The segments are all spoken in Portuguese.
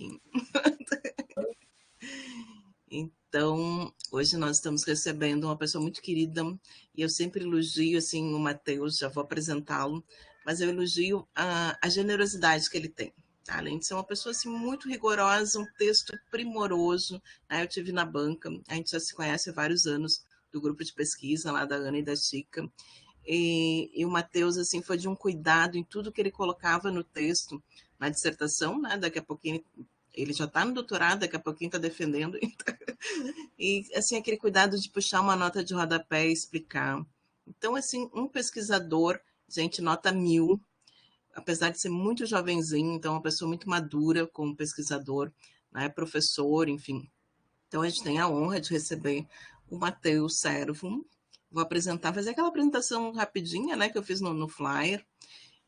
pouquinho. Então, hoje nós estamos recebendo uma pessoa muito querida e eu sempre elogio assim, o Matheus, já vou apresentá-lo, mas eu elogio a generosidade que ele tem. Tá? Além de ser uma pessoa assim, muito rigorosa, um texto primoroso. Né? Eu tive na banca, a gente já se conhece há vários anos, do grupo de pesquisa lá da Ana e da Chica. E o Matheus assim, foi de um cuidado em tudo que ele colocava no texto, na dissertação, né? Daqui a pouquinho ele já está no doutorado, daqui a pouquinho está defendendo. E, assim, aquele cuidado de puxar uma nota de rodapé e explicar. Então, assim, um pesquisador, gente, nota 1000, apesar de ser muito jovenzinho, então uma pessoa muito madura como pesquisador, né, professor, enfim. Então, a gente tem a honra de receber o Matheus Servo. Vou apresentar, fazer aquela apresentação rapidinha, né, que eu fiz no flyer.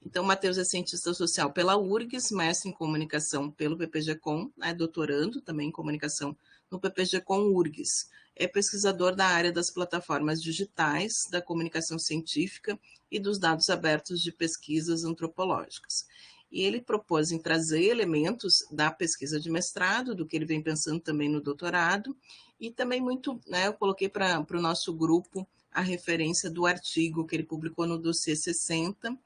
Então, o Matheus é cientista social pela URGS, mestre em comunicação pelo PPG-Com, né, doutorando também em comunicação no PPG-Com URGS. É pesquisador da área das plataformas digitais, da comunicação científica e dos dados abertos de pesquisas antropológicas. E ele propôs em trazer elementos da pesquisa de mestrado, do que ele vem pensando também no doutorado, e também muito, né, eu coloquei para o nosso grupo a referência do artigo que ele publicou no dossiê 60,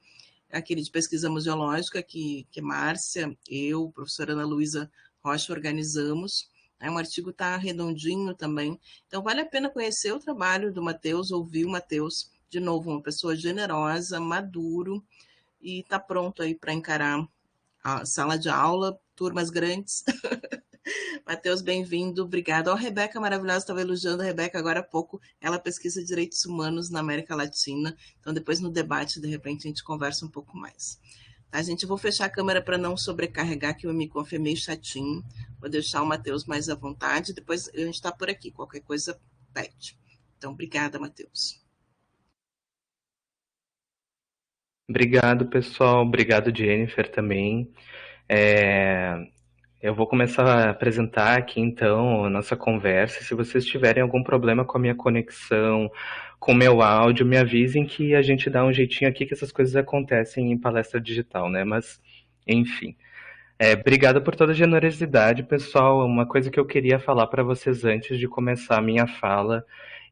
aquele de pesquisa museológica que Márcia, eu, professora Ana Luísa Rocha organizamos. Um artigo está redondinho também. Então, vale a pena conhecer o trabalho do Matheus, ouvir o Matheus, de novo, uma pessoa generosa, maduro, e está pronto aí para encarar a sala de aula, turmas grandes. Matheus, bem-vindo, obrigado. A Rebeca maravilhosa, estava elogiando a Rebeca agora há pouco, ela pesquisa direitos humanos na América Latina, então depois no debate, de repente, a gente conversa um pouco mais. Tá, gente, eu vou fechar a câmera para não sobrecarregar, que o Miconf é meio chatinho, vou deixar o Matheus mais à vontade, depois a gente está por aqui, qualquer coisa pede. Então, obrigada, Matheus. Obrigado, pessoal. Obrigado, Jennifer, também. Eu vou começar a apresentar aqui, então, a nossa conversa. Se vocês tiverem algum problema com a minha conexão, com o meu áudio, me avisem que a gente dá um jeitinho aqui, que essas coisas acontecem em palestra digital, né? Mas, enfim. Obrigado por toda a generosidade, pessoal. Uma coisa que eu queria falar para vocês antes de começar a minha fala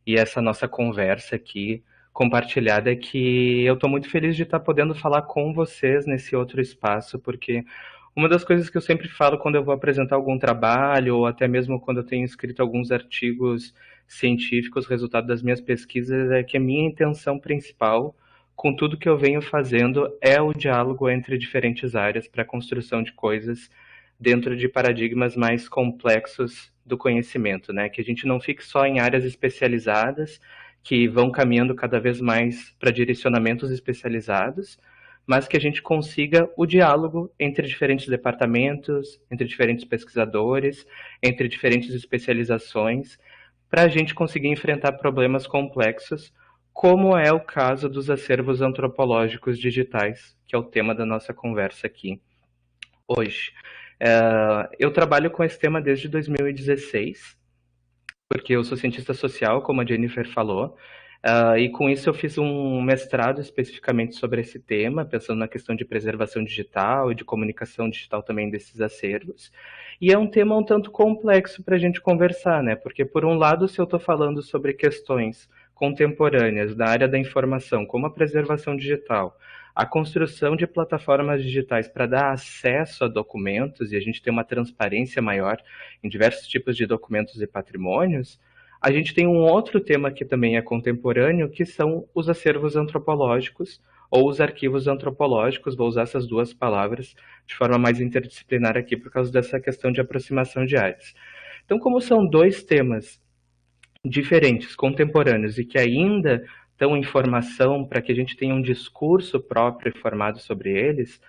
e essa nossa conversa aqui compartilhada é que eu estou muito feliz de estar podendo falar com vocês nesse outro espaço, porque uma das coisas que eu sempre falo quando eu vou apresentar algum trabalho, ou até mesmo quando eu tenho escrito alguns artigos científicos, resultado das minhas pesquisas, é que a minha intenção principal com tudo que eu venho fazendo é o diálogo entre diferentes áreas para a construção de coisas dentro de paradigmas mais complexos do conhecimento, né? Que a gente não fique só em áreas especializadas, que vão caminhando cada vez mais para direcionamentos especializados, mas que a gente consiga o diálogo entre diferentes departamentos, entre diferentes pesquisadores, entre diferentes especializações, para a gente conseguir enfrentar problemas complexos, como é o caso dos acervos antropológicos digitais, que é o tema da nossa conversa aqui hoje. Eu trabalho com esse tema desde 2016, porque eu sou cientista social, como a Jennifer falou, e com isso eu fiz um mestrado especificamente sobre esse tema, pensando na questão de preservação digital e de comunicação digital também desses acervos. E é um tema um tanto complexo para a gente conversar, né? Porque, por um lado, se eu estou falando sobre questões contemporâneas da área da informação, como a preservação digital, a construção de plataformas digitais para dar acesso a documentos e a gente ter uma transparência maior em diversos tipos de documentos e patrimônios, a gente tem um outro tema que também é contemporâneo, que são os acervos antropológicos ou os arquivos antropológicos, vou usar essas duas palavras de forma mais interdisciplinar aqui por causa dessa questão de aproximação de áreas. Então, como são dois temas diferentes, contemporâneos e que ainda estão em formação para que a gente tenha um discurso próprio e formado sobre eles,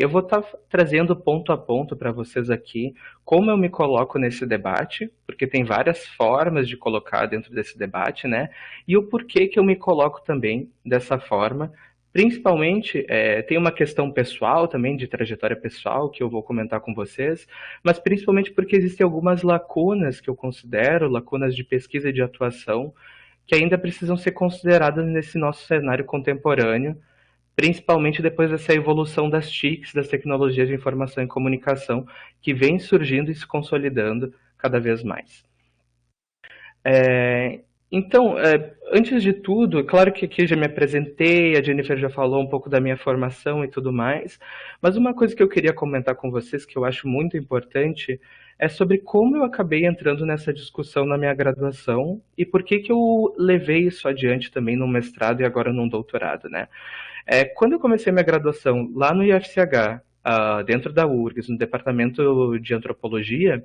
eu vou estar trazendo ponto a ponto para vocês aqui como eu me coloco nesse debate, porque tem várias formas de colocar dentro desse debate, né? E o porquê que eu me coloco também dessa forma. Principalmente, tem uma questão pessoal também, de trajetória pessoal, que eu vou comentar com vocês, mas principalmente porque existem algumas lacunas que eu considero, lacunas de pesquisa e de atuação, que ainda precisam ser consideradas nesse nosso cenário contemporâneo, principalmente depois dessa evolução das TICs, das tecnologias de informação e comunicação, que vem surgindo e se consolidando cada vez mais. Então, antes de tudo, claro que aqui já me apresentei, a Jennifer já falou um pouco da minha formação e tudo mais, mas uma coisa que eu queria comentar com vocês, que eu acho muito importante, é sobre como eu acabei entrando nessa discussão na minha graduação e por que que eu levei isso adiante também no mestrado e agora num doutorado, né? Quando eu comecei minha graduação lá no IFCH, dentro da URGS, no departamento de antropologia,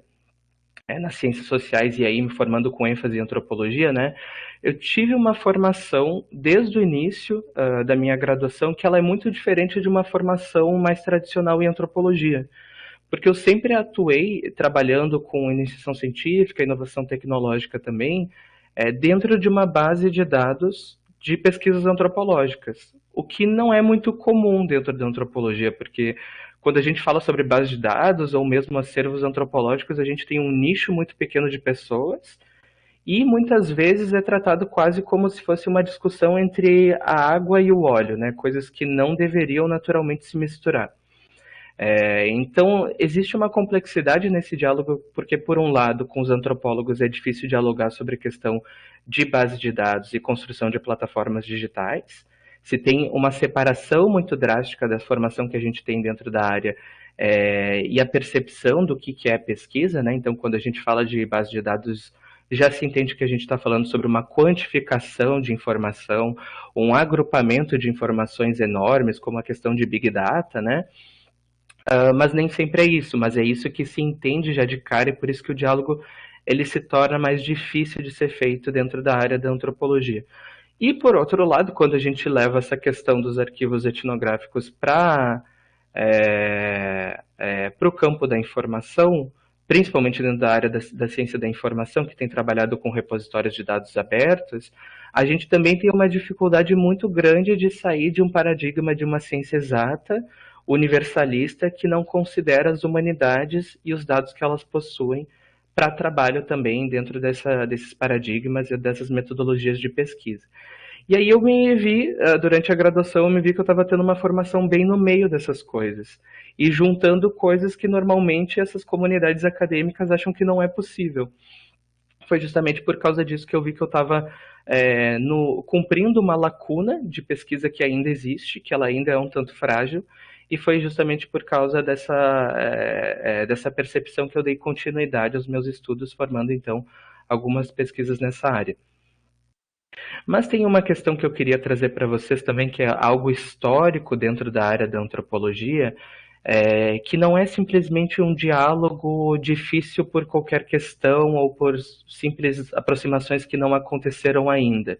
nas ciências sociais e aí me formando com ênfase em antropologia, né? Eu tive uma formação desde o início da minha graduação que ela é muito diferente de uma formação mais tradicional em antropologia, porque eu sempre atuei trabalhando com iniciação científica, inovação tecnológica também, dentro de uma base de dados de pesquisas antropológicas, o que não é muito comum dentro da antropologia, porque quando a gente fala sobre base de dados ou mesmo acervos antropológicos, a gente tem um nicho muito pequeno de pessoas e muitas vezes é tratado quase como se fosse uma discussão entre a água e o óleo, né? Coisas que não deveriam naturalmente se misturar. Então, existe uma complexidade nesse diálogo, porque, por um lado, com os antropólogos é difícil dialogar sobre a questão de base de dados e construção de plataformas digitais. Se tem uma separação muito drástica da formação que a gente tem dentro da área e a percepção do que é pesquisa, né? Então, quando a gente fala de base de dados, já se entende que a gente está falando sobre uma quantificação de informação, um agrupamento de informações enormes, como a questão de Big Data, né? Mas nem sempre é isso, mas é isso que se entende já de cara e por isso que o diálogo ele se torna mais difícil de ser feito dentro da área da antropologia. E por outro lado, quando a gente leva essa questão dos arquivos etnográficos para o campo da informação, principalmente dentro da área da ciência da informação, que tem trabalhado com repositórios de dados abertos, a gente também tem uma dificuldade muito grande de sair de um paradigma de uma ciência exata, universalista, que não considera as humanidades e os dados que elas possuem para trabalho também dentro desses paradigmas e dessas metodologias de pesquisa. E aí eu me vi, durante a graduação, eu me vi que eu estava tendo uma formação bem no meio dessas coisas. E juntando coisas que normalmente essas comunidades acadêmicas acham que não é possível. Foi justamente por causa disso que eu vi que eu estava cumprindo uma lacuna de pesquisa que ainda existe, que ela ainda é um tanto frágil, e foi justamente por causa dessa percepção que eu dei continuidade aos meus estudos, formando então algumas pesquisas nessa área. Mas tem uma questão que eu queria trazer para vocês também, que é algo histórico dentro da área da antropologia, que não é simplesmente um diálogo difícil por qualquer questão ou por simples aproximações que não aconteceram ainda.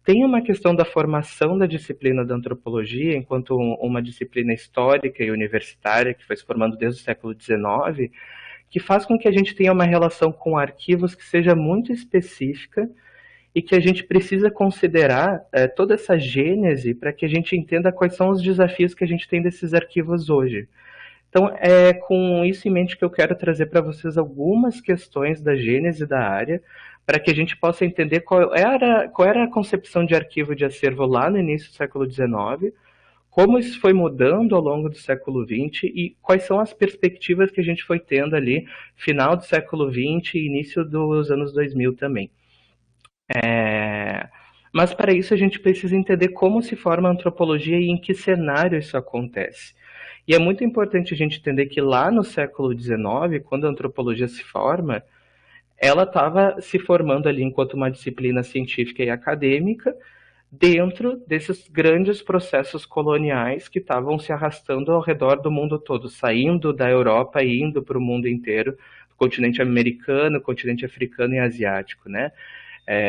Tem uma questão da formação da disciplina da antropologia, enquanto uma disciplina histórica e universitária, que foi se formando desde o século XIX, que faz com que a gente tenha uma relação com arquivos que seja muito específica e que a gente precisa considerar toda essa gênese para que a gente entenda quais são os desafios que a gente tem desses arquivos hoje. Então, é com isso em mente que eu quero trazer para vocês algumas questões da gênese da área, para que a gente possa entender qual era a concepção de arquivo de acervo lá no início do século XIX, como isso foi mudando ao longo do século XX e quais são as perspectivas que a gente foi tendo ali, final do século XX e início dos anos 2000 também. Mas para isso a gente precisa entender como se forma a antropologia e em que cenário isso acontece. E é muito importante a gente entender que lá no século XIX, quando a antropologia se forma, ela estava se formando ali enquanto uma disciplina científica e acadêmica dentro desses grandes processos coloniais que estavam se arrastando ao redor do mundo todo, saindo da Europa e indo para o mundo inteiro, continente americano, continente africano e asiático, né?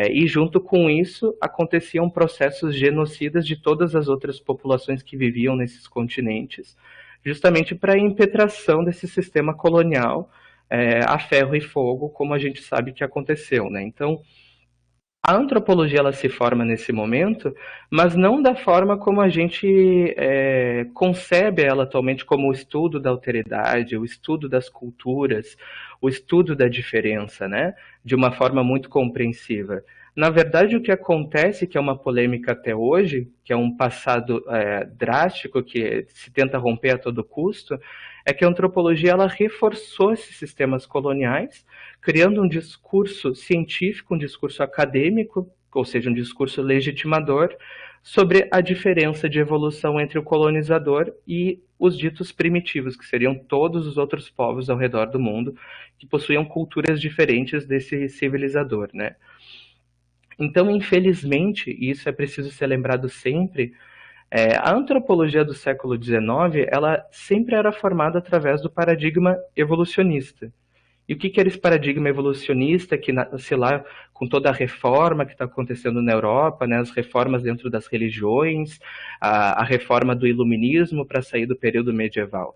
E junto com isso aconteciam processos genocidas de todas as outras populações que viviam nesses continentes, justamente para a impetração desse sistema colonial a ferro e fogo, como a gente sabe que aconteceu, né? Então, a antropologia ela se forma nesse momento, mas não da forma como a gente concebe ela atualmente como o estudo da alteridade, o estudo das culturas, o estudo da diferença, né? De uma forma muito compreensiva. Na verdade, o que acontece, que é uma polêmica até hoje, que é um passado drástico que se tenta romper a todo custo, é que a antropologia ela reforçou esses sistemas coloniais, criando um discurso científico, um discurso acadêmico, ou seja, um discurso legitimador, sobre a diferença de evolução entre o colonizador e os ditos primitivos, que seriam todos os outros povos ao redor do mundo, que possuíam culturas diferentes desse civilizador, né? Então, infelizmente, e isso é preciso ser lembrado sempre, a antropologia do século XIX, ela sempre era formada através do paradigma evolucionista. E o que era esse paradigma evolucionista que nasce lá com toda a reforma que está acontecendo na Europa, né, as reformas dentro das religiões, a reforma do iluminismo para sair do período medieval?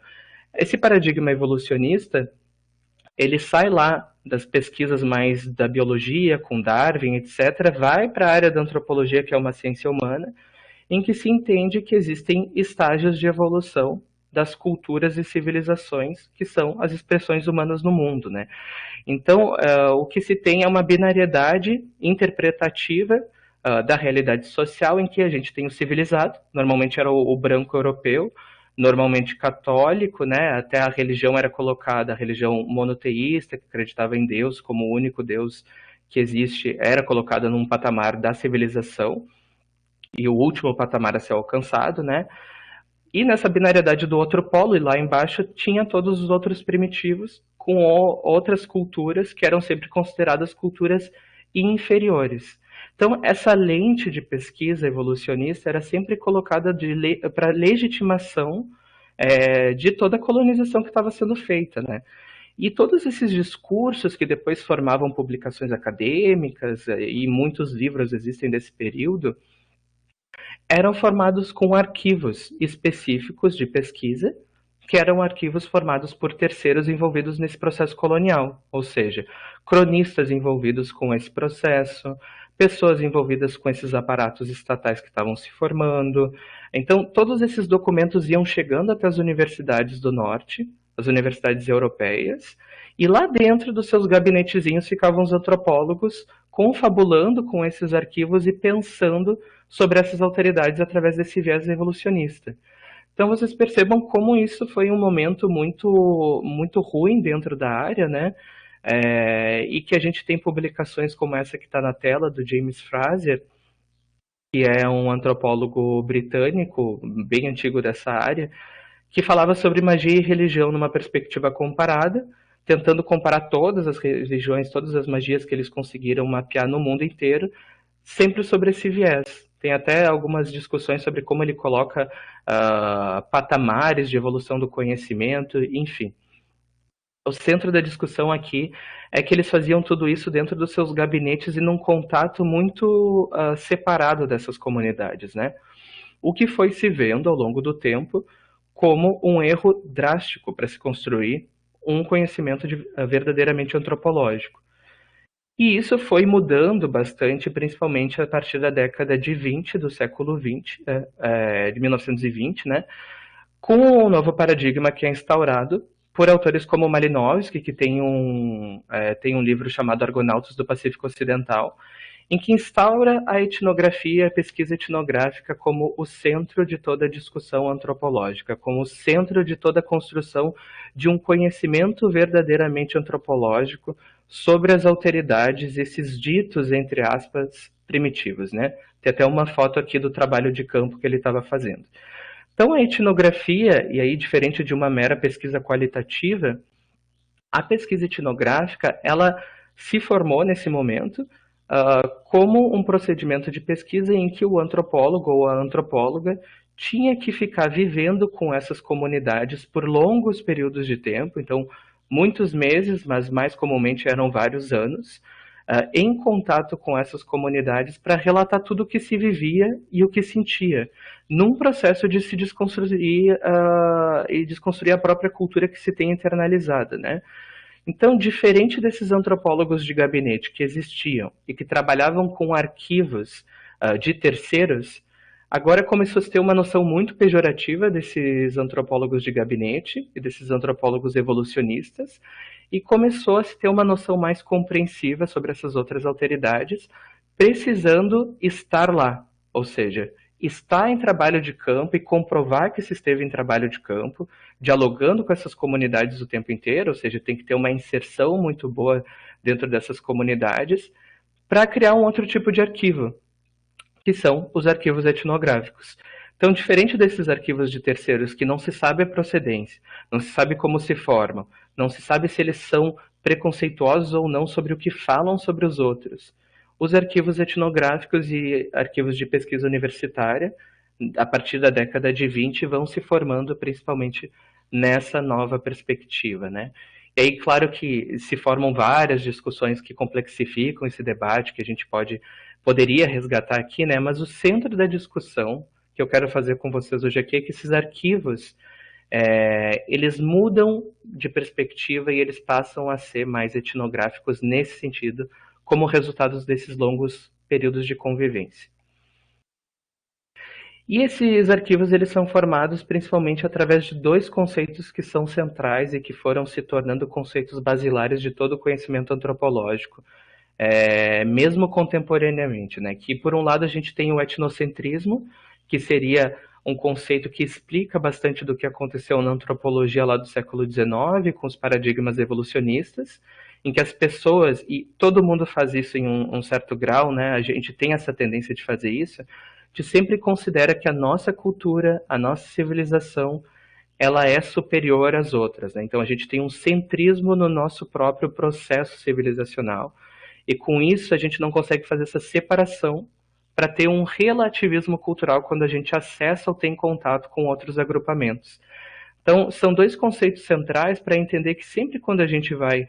Esse paradigma evolucionista, ele sai lá das pesquisas mais da biologia, com Darwin, etc., vai para a área da antropologia, que é uma ciência humana, em que se entende que existem estágios de evolução das culturas e civilizações que são as expressões humanas no mundo, né? Então, o que se tem é uma binariedade interpretativa da realidade social em que a gente tem o civilizado, normalmente era o branco europeu, normalmente católico, né? Até a religião era colocada, a religião monoteísta, que acreditava em Deus como o único Deus que existe, era colocada num patamar da civilização, e o último patamar a ser alcançado, né? E nessa binariedade do outro polo, e lá embaixo, tinha todos os outros primitivos com outras culturas que eram sempre consideradas culturas inferiores. Então, essa lente de pesquisa evolucionista era sempre colocada para legitimação de toda a colonização que estava sendo feita, né? E todos esses discursos que depois formavam publicações acadêmicas, e muitos livros existem desse período, eram formados com arquivos específicos de pesquisa, que eram arquivos formados por terceiros envolvidos nesse processo colonial, ou seja, cronistas envolvidos com esse processo, pessoas envolvidas com esses aparatos estatais que estavam se formando. Então, todos esses documentos iam chegando até as universidades do norte, as universidades europeias, e lá dentro dos seus gabinetezinhos ficavam os antropólogos confabulando com esses arquivos e pensando sobre essas alteridades através desse viés evolucionista. Então vocês percebam como isso foi um momento muito ruim dentro da área, né? E que a gente tem publicações como essa que está na tela, do James Fraser, que é um antropólogo britânico, bem antigo dessa área, que falava sobre magia e religião numa perspectiva comparada, tentando comparar todas as religiões, todas as magias que eles conseguiram mapear no mundo inteiro, sempre sobre esse viés. Tem até algumas discussões sobre como ele coloca patamares de evolução do conhecimento, enfim. O centro da discussão aqui é que eles faziam tudo isso dentro dos seus gabinetes e num contato muito separado dessas comunidades, né? O que foi se vendo ao longo do tempo como um erro drástico para se construir um conhecimento verdadeiramente antropológico. E isso foi mudando bastante, principalmente a partir da década de 20 do século 20, de 1920, né? Com o novo paradigma que é instaurado por autores como Malinowski, que tem um livro chamado Argonautas do Pacífico Ocidental, em que instaura a etnografia, a pesquisa etnográfica como o centro de toda a discussão antropológica, como o centro de toda a construção de um conhecimento verdadeiramente antropológico sobre as alteridades, esses ditos, entre aspas, primitivos, né? Tem até uma foto aqui do trabalho de campo que ele estava fazendo. Então, a etnografia, e aí diferente de uma mera pesquisa qualitativa, a pesquisa etnográfica, ela se formou nesse momento como um procedimento de pesquisa em que o antropólogo ou a antropóloga tinha que ficar vivendo com essas comunidades por longos períodos de tempo, então muitos meses, mas mais comumente eram vários anos, em contato com essas comunidades para relatar tudo o que se vivia e o que sentia, num processo de se desconstruir e desconstruir a própria cultura que se tem internalizada, né? Então, diferente desses antropólogos de gabinete que existiam e que trabalhavam com arquivos de terceiros, agora começou a se ter uma noção muito pejorativa desses antropólogos de gabinete e desses antropólogos evolucionistas, e começou a se ter uma noção mais compreensiva sobre essas outras alteridades, precisando estar lá, ou seja, estar em trabalho de campo e comprovar que se esteve em trabalho de campo, dialogando com essas comunidades o tempo inteiro, ou seja, tem que ter uma inserção muito boa dentro dessas comunidades, para criar um outro tipo de arquivo, que são os arquivos etnográficos. Então, diferente desses arquivos de terceiros que não se sabe a procedência, não se sabe como se formam, não se sabe se eles são preconceituosos ou não sobre o que falam sobre os outros, os arquivos etnográficos e arquivos de pesquisa universitária, a partir da década de 20, vão se formando principalmente nessa nova perspectiva, né? E aí, claro que se formam várias discussões que complexificam esse debate, que a gente poderia resgatar aqui, né? Mas o centro da discussão que eu quero fazer com vocês hoje aqui é que esses arquivos, eles mudam de perspectiva e eles passam a ser mais etnográficos nesse sentido, como resultados desses longos períodos de convivência. E esses arquivos eles são formados principalmente através de dois conceitos que são centrais e que foram se tornando conceitos basilares de todo o conhecimento antropológico, mesmo contemporaneamente, né? Que por um lado a gente tem o etnocentrismo, que seria um conceito que explica bastante do que aconteceu na antropologia lá do século XIX, com os paradigmas evolucionistas, em que as pessoas, e todo mundo faz isso em um certo grau, né? A gente tem essa tendência de fazer isso, a gente sempre considera que a nossa cultura, a nossa civilização, ela é superior às outras, né? Então a gente tem um centrismo no nosso próprio processo civilizacional, e com isso a gente não consegue fazer essa separação para ter um relativismo cultural quando a gente acessa ou tem contato com outros agrupamentos. Então, são dois conceitos centrais para entender que sempre quando a gente vai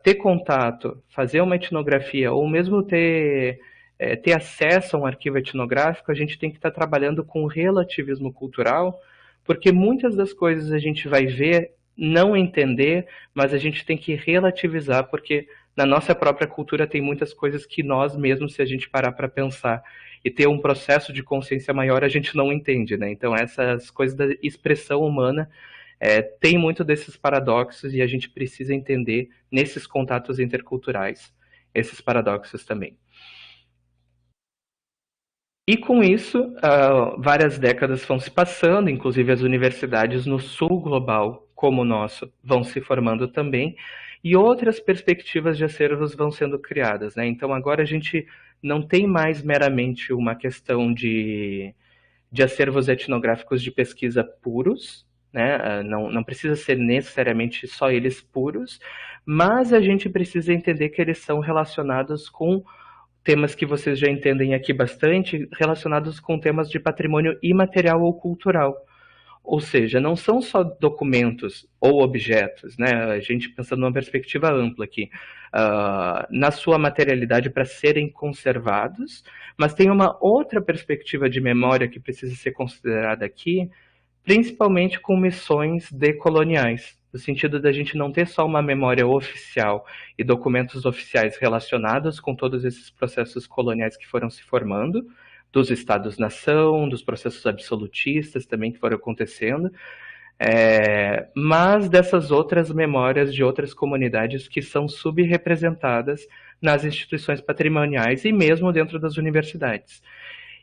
ter contato, fazer uma etnografia, ou mesmo ter acesso a um arquivo etnográfico, a gente tem que estar trabalhando com relativismo cultural, porque muitas das coisas a gente vai ver, não entender, mas a gente tem que relativizar, porque na nossa própria cultura tem muitas coisas que nós mesmos, se a gente parar para pensar e ter um processo de consciência maior, a gente não entende, né? Então essas coisas da expressão humana tem muito desses paradoxos e a gente precisa entender nesses contatos interculturais esses paradoxos também. E com isso, várias décadas vão se passando, inclusive as universidades no sul global, como o nosso, vão se formando também, e outras perspectivas de acervos vão sendo criadas, né? Então agora a gente não tem mais meramente uma questão de acervos etnográficos de pesquisa puros, né? Não precisa ser necessariamente só eles puros, mas a gente precisa entender que eles são relacionados com temas que vocês já entendem aqui bastante, relacionados com temas de patrimônio imaterial ou cultural. Ou seja, não são só documentos ou objetos, né? A gente pensando numa perspectiva ampla aqui, na sua materialidade para serem conservados, mas tem uma outra perspectiva de memória que precisa ser considerada aqui, principalmente com missões decoloniais, no sentido da gente não ter só uma memória oficial e documentos oficiais relacionados com todos esses processos coloniais que foram se formando, dos estados-nação, dos processos absolutistas também que foram acontecendo, mas dessas outras memórias de outras comunidades que são subrepresentadas nas instituições patrimoniais e mesmo dentro das universidades.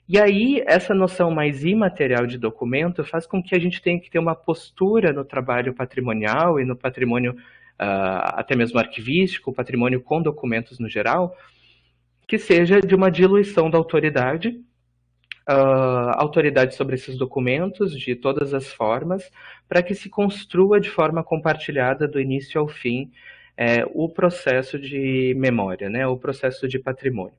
E aí, essa noção mais imaterial de documento faz com que a gente tenha que ter uma postura no trabalho patrimonial e no patrimônio até mesmo arquivístico, patrimônio com documentos no geral, que seja de uma diluição da autoridade, autoridade sobre esses documentos, de todas as formas, para que se construa de forma compartilhada, do início ao fim, o processo de memória, né, o processo de patrimônio.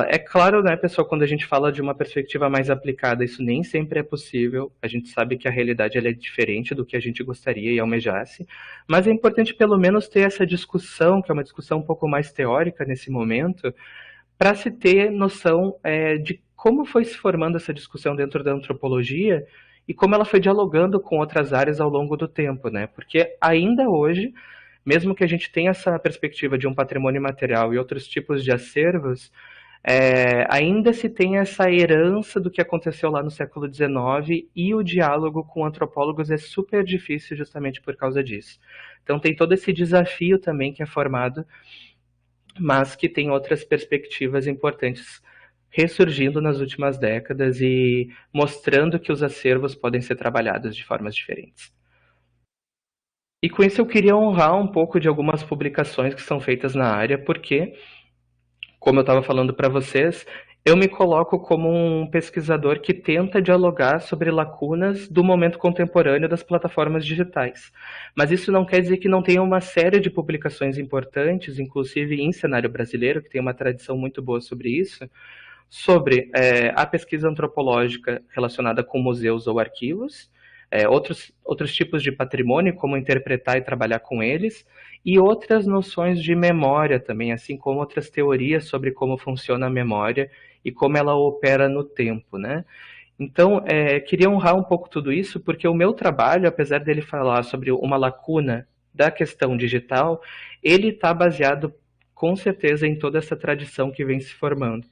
É claro, né, pessoal, quando a gente fala de uma perspectiva mais aplicada, isso nem sempre é possível. A gente sabe que a realidade ela é diferente do que a gente gostaria e almejasse, mas é importante pelo menos ter essa discussão, que é uma discussão um pouco mais teórica nesse momento, para se ter noção de como foi se formando essa discussão dentro da antropologia e como ela foi dialogando com outras áreas ao longo do tempo, né? Porque ainda hoje, mesmo que a gente tenha essa perspectiva de um patrimônio material e outros tipos de acervos, ainda se tem essa herança do que aconteceu lá no século XIX e o diálogo com antropólogos é super difícil justamente por causa disso. Então tem todo esse desafio também que é formado mas que tem outras perspectivas importantes ressurgindo nas últimas décadas e mostrando que os acervos podem ser trabalhados de formas diferentes. E com isso eu queria honrar um pouco de algumas publicações que são feitas na área, porque, como eu estava falando para vocês, eu me coloco como um pesquisador que tenta dialogar sobre lacunas do momento contemporâneo das plataformas digitais. Mas isso não quer dizer que não tenha uma série de publicações importantes, inclusive em cenário brasileiro, que tem uma tradição muito boa sobre isso, sobre a pesquisa antropológica relacionada com museus ou arquivos, outros tipos de patrimônio, como interpretar e trabalhar com eles, e outras noções de memória também, assim como outras teorias sobre como funciona a memória e como ela opera no tempo, né? Então, queria honrar um pouco tudo isso, porque o meu trabalho, apesar dele falar sobre uma lacuna da questão digital, ele está baseado com certeza em toda essa tradição que vem se formando.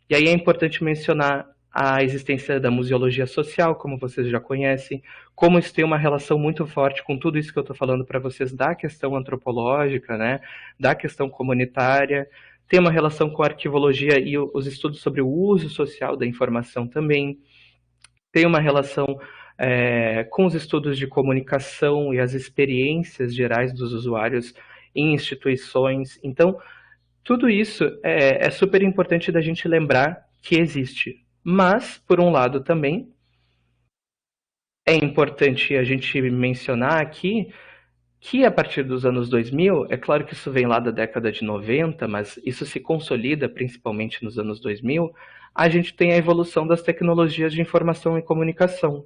E aí é importante mencionar a existência da museologia social, como vocês já conhecem, como isso tem uma relação muito forte com tudo isso que eu estou falando para vocês da questão antropológica, né, da questão comunitária, tem uma relação com a arquivologia e os estudos sobre o uso social da informação também, tem uma relação com os estudos de comunicação e as experiências gerais dos usuários em instituições. Então, tudo isso é super importante da gente lembrar que existe. Mas, por um lado também, é importante a gente mencionar aqui que a partir dos anos 2000, é claro que isso vem lá da década de 90, mas isso se consolida principalmente nos anos 2000, a gente tem a evolução das tecnologias de informação e comunicação.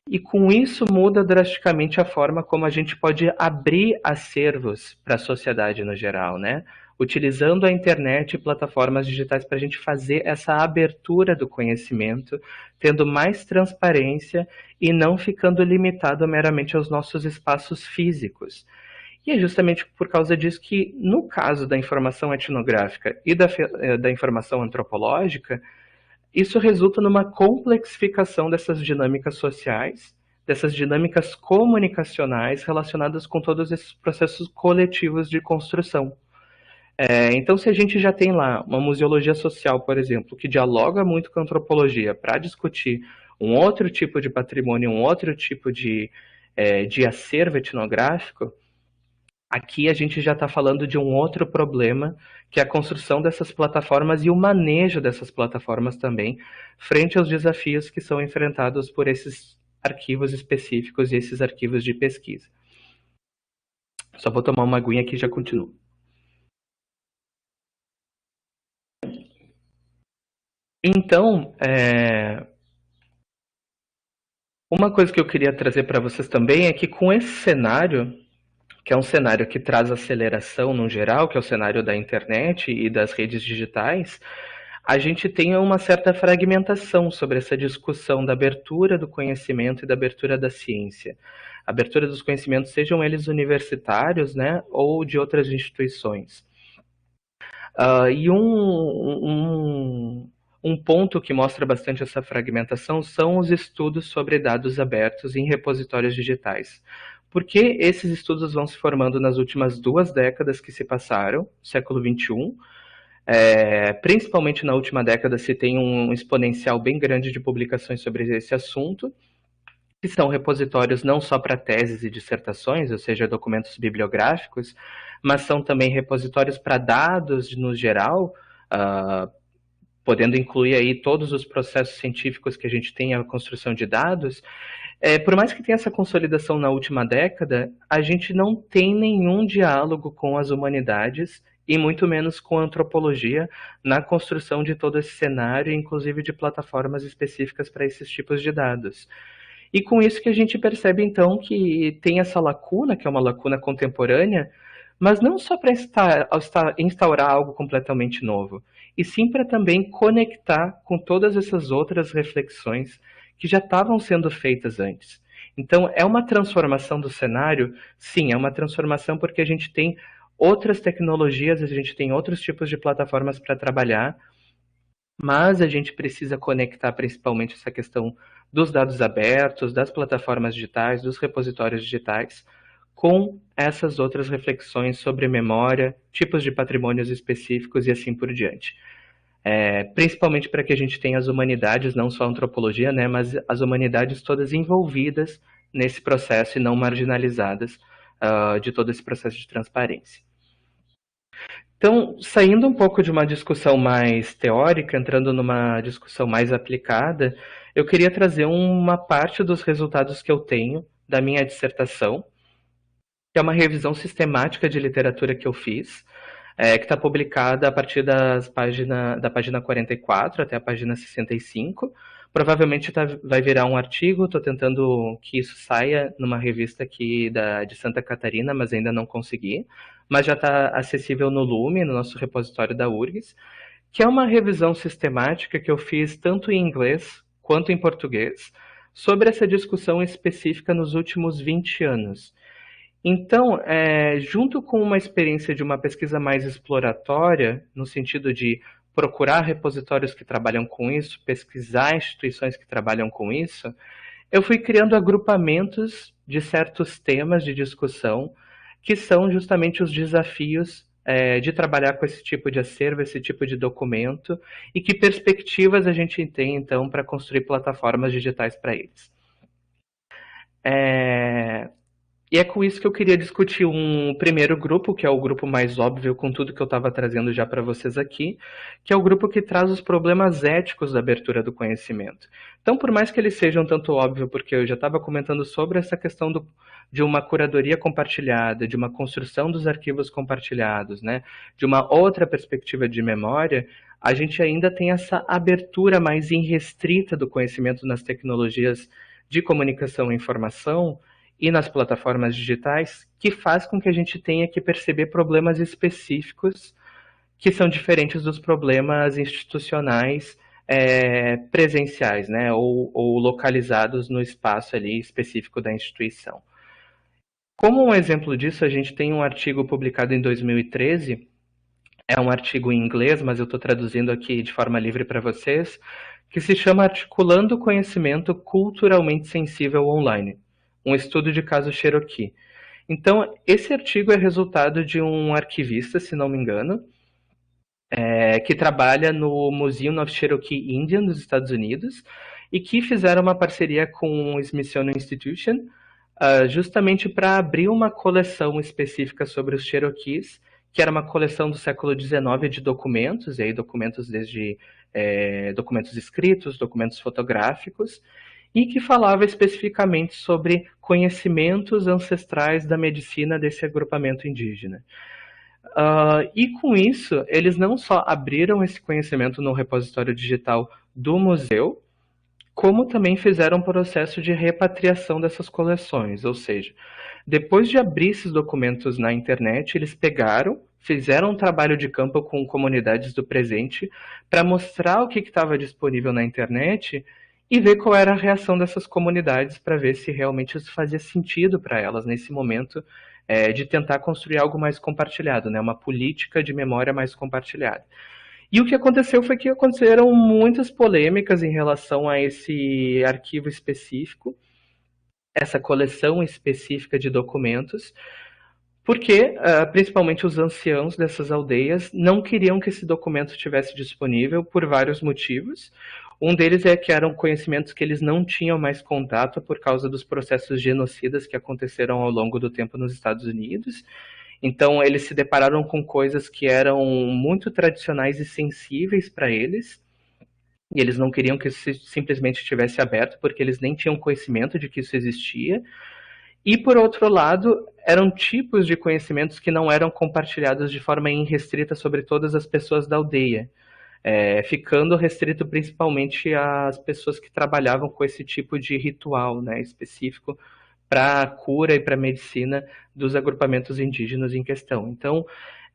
E com isso muda drasticamente a forma como a gente pode abrir acervos para a sociedade no geral, né? Utilizando a internet e plataformas digitais para a gente fazer essa abertura do conhecimento, tendo mais transparência e não ficando limitado meramente aos nossos espaços físicos. E é justamente por causa disso que, no caso da informação etnográfica e da informação antropológica, isso resulta numa complexificação dessas dinâmicas sociais, dessas dinâmicas comunicacionais relacionadas com todos esses processos coletivos de construção. Então, se a gente já tem lá uma museologia social, por exemplo, que dialoga muito com a antropologia para discutir um outro tipo de patrimônio, um outro tipo de acervo etnográfico, aqui a gente já está falando de um outro problema, que é a construção dessas plataformas e o manejo dessas plataformas também, frente aos desafios que são enfrentados por esses arquivos específicos e esses arquivos de pesquisa. Só vou tomar uma aguinha aqui e já continuo. Então, uma coisa que eu queria trazer para vocês também é que com esse cenário, que é um cenário que traz aceleração no geral, que é o cenário da internet e das redes digitais, a gente tem uma certa fragmentação sobre essa discussão da abertura do conhecimento e da abertura da ciência. Abertura dos conhecimentos, sejam eles universitários, né, ou de outras instituições. E um ponto que mostra bastante essa fragmentação são os estudos sobre dados abertos em repositórios digitais. Porque esses estudos vão se formando nas últimas 2 décadas que se passaram, século XXI, principalmente na última década se tem um exponencial bem grande de publicações sobre esse assunto, que são repositórios não só para teses e dissertações, ou seja, documentos bibliográficos, mas são também repositórios para dados no geral, podendo incluir aí todos os processos científicos que a gente tem a construção de dados. Por mais que tenha essa consolidação na última década, a gente não tem nenhum diálogo com as humanidades e muito menos com a antropologia na construção de todo esse cenário, inclusive de plataformas específicas para esses tipos de dados. E com isso que a gente percebe, então, que tem essa lacuna, que é uma lacuna contemporânea, mas não só para instaurar algo completamente novo, e sim para também conectar com todas essas outras reflexões que já estavam sendo feitas antes. Então, é uma transformação do cenário? Sim, é uma transformação porque a gente tem outras tecnologias, a gente tem outros tipos de plataformas para trabalhar, mas a gente precisa conectar principalmente essa questão dos dados abertos, das plataformas digitais, dos repositórios digitais, com essas outras reflexões sobre memória, tipos de patrimônios específicos e assim por diante. Principalmente para que a gente tenha as humanidades, não só a antropologia, né, mas as humanidades todas envolvidas nesse processo e não marginalizadas de todo esse processo de transparência. Então, saindo um pouco de uma discussão mais teórica, entrando numa discussão mais aplicada, eu queria trazer uma parte dos resultados que eu tenho da minha dissertação, que é uma revisão sistemática de literatura que eu fiz, que está publicada a partir da página 44 até a página 65. Provavelmente vai virar um artigo, estou tentando que isso saia numa revista aqui de Santa Catarina, mas ainda não consegui. Mas já está acessível no Lume, no nosso repositório da URGS, que é uma revisão sistemática que eu fiz tanto em inglês quanto em português, sobre essa discussão específica nos últimos 20 anos. Então, junto com uma experiência de uma pesquisa mais exploratória, no sentido de procurar repositórios que trabalham com isso, pesquisar instituições que trabalham com isso, eu fui criando agrupamentos de certos temas de discussão, que são justamente os desafios de trabalhar com esse tipo de acervo, esse tipo de documento, e que perspectivas a gente tem, então, para construir plataformas digitais para eles. E é com isso que eu queria discutir um primeiro grupo, que é o grupo mais óbvio com tudo que eu estava trazendo já para vocês aqui, que é o grupo que traz os problemas éticos da abertura do conhecimento. Então, por mais que eles sejam tanto óbvio, porque eu já estava comentando sobre essa questão de uma curadoria compartilhada, de uma construção dos arquivos compartilhados, né, de uma outra perspectiva de memória, a gente ainda tem essa abertura mais irrestrita do conhecimento nas tecnologias de comunicação e informação, e nas plataformas digitais, que faz com que a gente tenha que perceber problemas específicos que são diferentes dos problemas institucionais presenciais, né, ou localizados no espaço ali específico da instituição. Como um exemplo disso, a gente tem um artigo publicado em 2013, é um artigo em inglês, mas eu estou traduzindo aqui de forma livre para vocês, que se chama Articulando o Conhecimento Culturalmente Sensível Online, um estudo de caso Cherokee. Então, esse artigo é resultado de um arquivista, se não me engano, que trabalha no Museum of Cherokee Indian dos Estados Unidos e que fizeram uma parceria com o Smithsonian Institution justamente para abrir uma coleção específica sobre os Cherokees, que era uma coleção do século XIX de documentos, e aí documentos desde documentos escritos, documentos fotográficos, e que falava especificamente sobre conhecimentos ancestrais da medicina desse agrupamento indígena. E com isso, eles não só abriram esse conhecimento no repositório digital do museu, como também fizeram um processo de repatriação dessas coleções, ou seja, depois de abrir esses documentos na internet, eles pegaram, fizeram um trabalho de campo com comunidades do presente para mostrar o que estava disponível na internet e ver qual era a reação dessas comunidades para ver se realmente isso fazia sentido para elas nesse momento de tentar construir algo mais compartilhado, né? Uma política de memória mais compartilhada. E o que aconteceu foi que aconteceram muitas polêmicas em relação a esse arquivo específico, essa coleção específica de documentos, porque principalmente os anciãos dessas aldeias não queriam que esse documento estivesse disponível por vários motivos. Um deles é que eram conhecimentos que eles não tinham mais contato por causa dos processos genocidas que aconteceram ao longo do tempo nos Estados Unidos. Então, eles se depararam com coisas que eram muito tradicionais e sensíveis para eles, e eles não queriam que isso simplesmente estivesse aberto, porque eles nem tinham conhecimento de que isso existia. E, por outro lado, eram tipos de conhecimentos que não eram compartilhados de forma irrestrita sobre todas as pessoas da aldeia, ficando restrito principalmente às pessoas que trabalhavam com esse tipo de ritual, né, específico para a cura e para a medicina dos agrupamentos indígenas em questão. Então,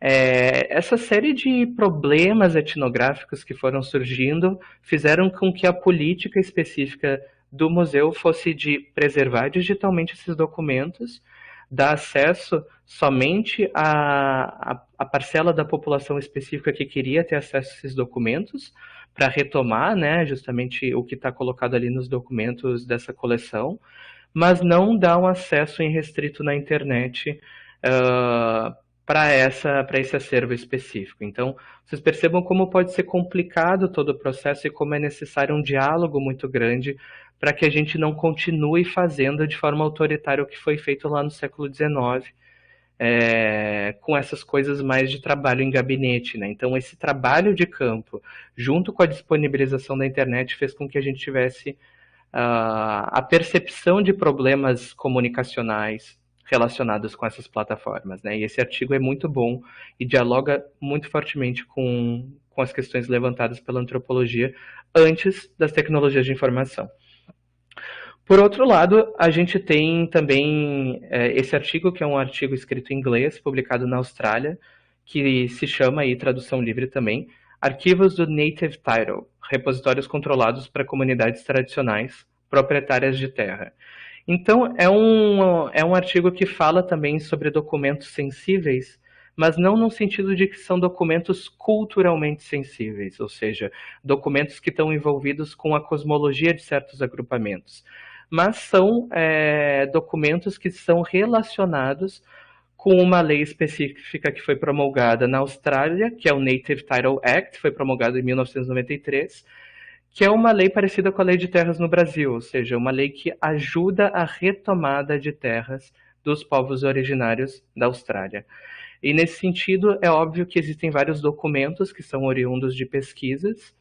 essa série de problemas etnográficos que foram surgindo fizeram com que a política específica do museu fosse de preservar digitalmente esses documentos, dar acesso somente à parcela da população específica que queria ter acesso a esses documentos, para retomar, né, justamente o que está colocado ali nos documentos dessa coleção, mas não dá um acesso irrestrito na internet para esse acervo específico. Então, vocês percebam como pode ser complicado todo o processo e como é necessário um diálogo muito grande para que a gente não continue fazendo de forma autoritária o que foi feito lá no século XIX, com essas coisas mais de trabalho em gabinete, né? Então, esse trabalho de campo, junto com a disponibilização da internet, fez com que a gente tivesse a percepção de problemas comunicacionais relacionados com essas plataformas, né? E esse artigo é muito bom e dialoga muito fortemente com as questões levantadas pela antropologia antes das tecnologias de informação. Por outro lado, a gente tem também esse artigo, que é um artigo escrito em inglês, publicado na Austrália, que se chama, aí, tradução livre também, Arquivos do Native Title, repositórios controlados para comunidades tradicionais proprietárias de terra. Então, é um artigo que fala também sobre documentos sensíveis, mas não no sentido de que são documentos culturalmente sensíveis, ou seja, documentos que estão envolvidos com a cosmologia de certos agrupamentos, mas são documentos que são relacionados com uma lei específica que foi promulgada na Austrália, que é o Native Title Act, foi promulgado em 1993, que é uma lei parecida com a Lei de Terras no Brasil, ou seja, uma lei que ajuda a retomada de terras dos povos originários da Austrália. E nesse sentido, é óbvio que existem vários documentos que são oriundos de pesquisas,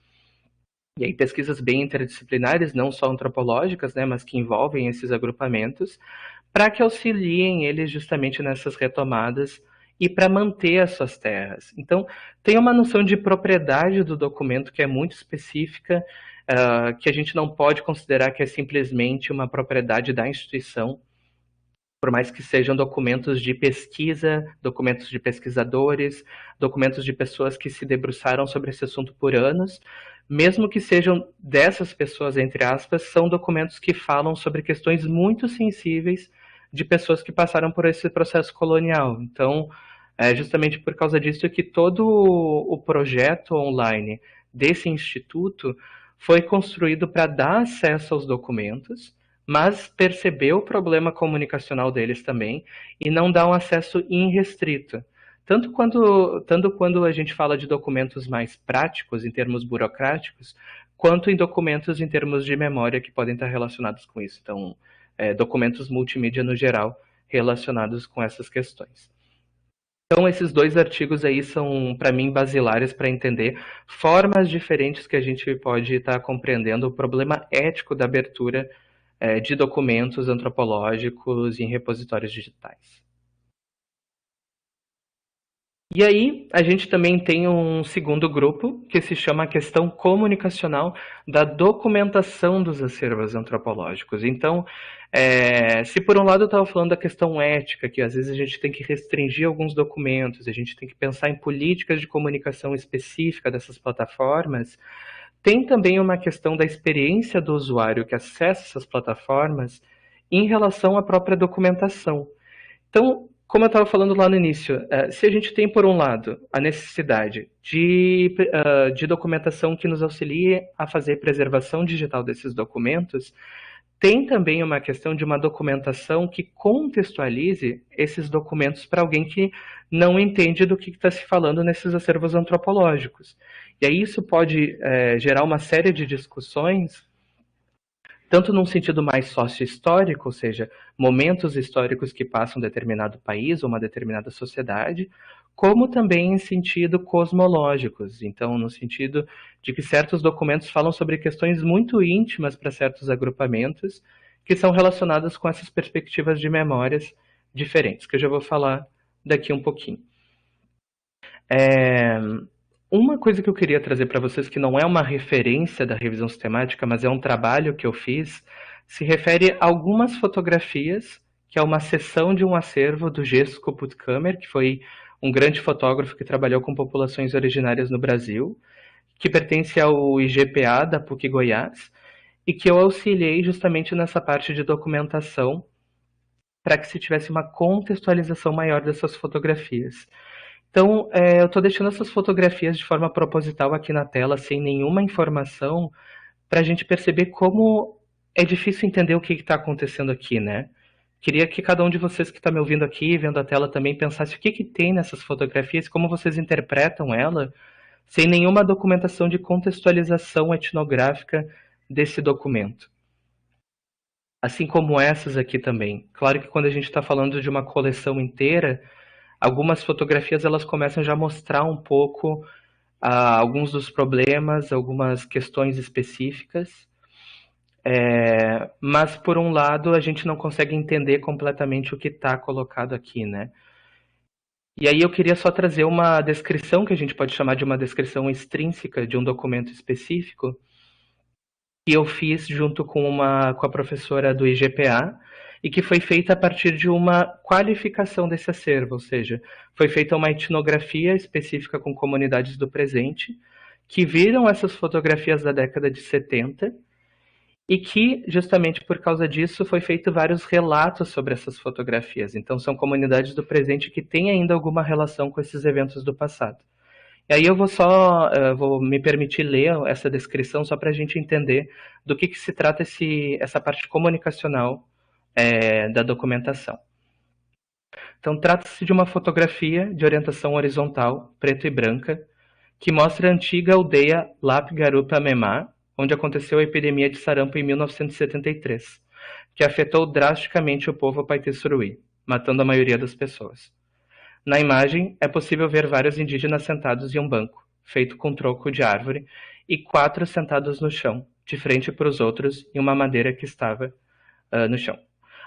e aí pesquisas bem interdisciplinares, não só antropológicas, né, mas que envolvem esses agrupamentos, para que auxiliem eles justamente nessas retomadas e para manter as suas terras. Então, tem uma noção de propriedade do documento que é muito específica, que a gente não pode considerar que é simplesmente uma propriedade da instituição, por mais que sejam documentos de pesquisa, documentos de pesquisadores, documentos de pessoas que se debruçaram sobre esse assunto por anos, mesmo que sejam dessas pessoas, entre aspas, são documentos que falam sobre questões muito sensíveis de pessoas que passaram por esse processo colonial. Então, é justamente por causa disso que todo o projeto online desse instituto foi construído para dar acesso aos documentos, mas perceber o problema comunicacional deles também e não dar um acesso irrestrito. Tanto quando a gente fala de documentos mais práticos, em termos burocráticos, quanto em documentos em termos de memória que podem estar relacionados com isso. Então, documentos multimídia no geral relacionados com essas questões. Então, esses dois artigos aí são, para mim, basilares para entender formas diferentes que a gente pode estar compreendendo o problema ético da abertura de documentos antropológicos em repositórios digitais. E aí, a gente também tem um segundo grupo, que se chama a questão comunicacional da documentação dos acervos antropológicos. Então, se por um lado eu estava falando da questão ética, que às vezes a gente tem que restringir alguns documentos, a gente tem que pensar em políticas de comunicação específica dessas plataformas, tem também uma questão da experiência do usuário que acessa essas plataformas em relação à própria documentação. Então, como eu estava falando lá no início, se a gente tem, por um lado, a necessidade de documentação que nos auxilie a fazer preservação digital desses documentos, tem também uma questão de uma documentação que contextualize esses documentos para alguém que não entende do que está se falando nesses acervos antropológicos. E aí isso pode gerar uma série de discussões, tanto num sentido mais sócio-histórico, ou seja, momentos históricos que passam um determinado país ou uma determinada sociedade, como também em sentido cosmológicos, então no sentido de que certos documentos falam sobre questões muito íntimas para certos agrupamentos, que são relacionadas com essas perspectivas de memórias diferentes, que eu já vou falar daqui um pouquinho. Uma coisa que eu queria trazer para vocês, que não é uma referência da revisão sistemática, mas é um trabalho que eu fiz, se refere a algumas fotografias, que é uma seção de um acervo do Gesco Puttkamer, que foi um grande fotógrafo que trabalhou com populações originárias no Brasil, que pertence ao IGPA da PUC Goiás, e que eu auxiliei justamente nessa parte de documentação, para que se tivesse uma contextualização maior dessas fotografias. Então, eu estou deixando essas fotografias de forma proposital aqui na tela, sem nenhuma informação, para a gente perceber como é difícil entender o que está acontecendo aqui, né? Queria que cada um de vocês que está me ouvindo aqui, vendo a tela também, pensasse o que tem nessas fotografias, como vocês interpretam ela, sem nenhuma documentação de contextualização etnográfica desse documento. Assim como essas aqui também. Claro que quando a gente está falando de uma coleção inteira, algumas fotografias elas começam já a mostrar um pouco alguns dos problemas, algumas questões específicas. Mas, por um lado, a gente não consegue entender completamente o que está colocado aqui, né? E aí eu queria só trazer uma descrição, que a gente pode chamar de uma descrição extrínseca de um documento específico, que eu fiz junto com a professora do IGPA, e que foi feita a partir de uma qualificação desse acervo, ou seja, foi feita uma etnografia específica com comunidades do presente, que viram essas fotografias da década de 70, e que, justamente por causa disso, foi feito vários relatos sobre essas fotografias. Então, são comunidades do presente que têm ainda alguma relação com esses eventos do passado. E aí eu vou me permitir ler essa descrição só para a gente entender do que se trata essa parte comunicacional da documentação. Então, trata-se de uma fotografia de orientação horizontal, preta e branca, que mostra a antiga aldeia Lap Garupa Memá, onde aconteceu a epidemia de sarampo em 1973, que afetou drasticamente o povo Paitê-Suruí, matando a maioria das pessoas. Na imagem, é possível ver vários indígenas sentados em um banco, feito com tronco de árvore, e 4 sentados no chão, de frente para os outros, em uma madeira que estava no chão.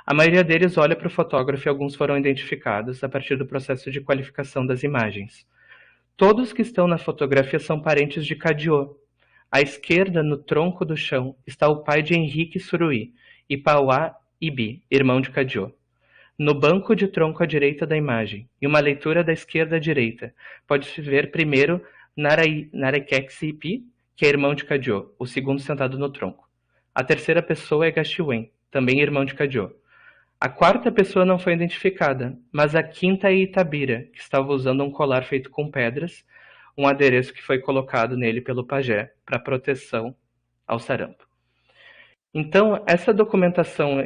A maioria deles olha para o fotógrafo e alguns foram identificados a partir do processo de qualificação das imagens. Todos que estão na fotografia são parentes de Cadiô. À esquerda, no tronco do chão, está o pai de Henrique Suruí, Ipauá Ibi, irmão de Cadiô. No banco de tronco à direita da imagem, e uma leitura da esquerda à direita, pode-se ver primeiro Naraikeksi Ipi, que é irmão de Cadiô, o segundo sentado no tronco. A terceira pessoa é Gaxiwen, também irmão de Cadiô. A quarta pessoa não foi identificada, mas a quinta é Itabira, que estava usando um colar feito com pedras, um adereço que foi colocado nele pelo pajé para proteção ao sarampo. Então, essa documentação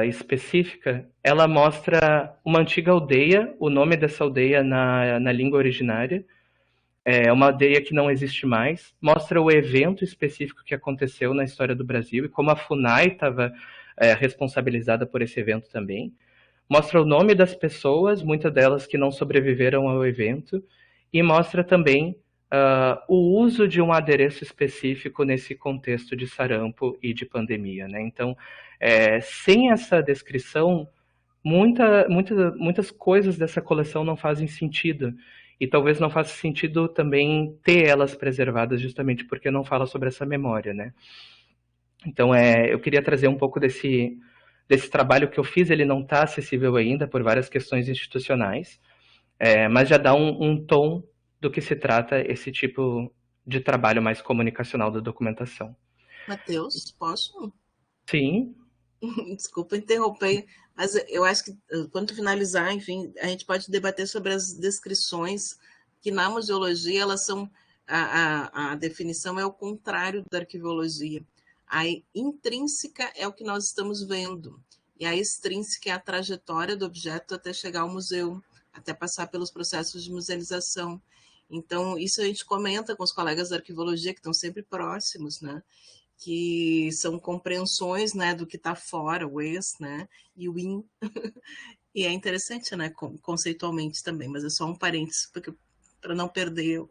específica, ela mostra uma antiga aldeia, o nome dessa aldeia na língua originária, é uma aldeia que não existe mais, mostra o evento específico que aconteceu na história do Brasil e como a FUNAI estava responsabilizada por esse evento também. Mostra o nome das pessoas, muitas delas que não sobreviveram ao evento, e mostra também o uso de um adereço específico nesse contexto de sarampo e de pandemia, né? Então, sem essa descrição, muitas coisas dessa coleção não fazem sentido. E talvez não faça sentido também ter elas preservadas justamente porque não fala sobre essa memória, né? Então, eu queria trazer um pouco desse trabalho que eu fiz. Ele não está acessível ainda por várias questões institucionais, mas já dá um tom do que se trata esse tipo de trabalho mais comunicacional da documentação. Matheus, posso? Sim. Desculpa interromper, mas eu acho que quando finalizar, enfim, a gente pode debater sobre as descrições que na museologia elas são a definição é o contrário da arquivologia. A intrínseca é o que nós estamos vendo e a extrínseca é a trajetória do objeto até chegar ao museu, até passar pelos processos de musealização. Então, isso a gente comenta com os colegas da arquivologia que estão sempre próximos, né? Que são compreensões, né, do que está fora, o ex, né, e o in. E é interessante, né, conceitualmente também, mas é só um parênteses para não perder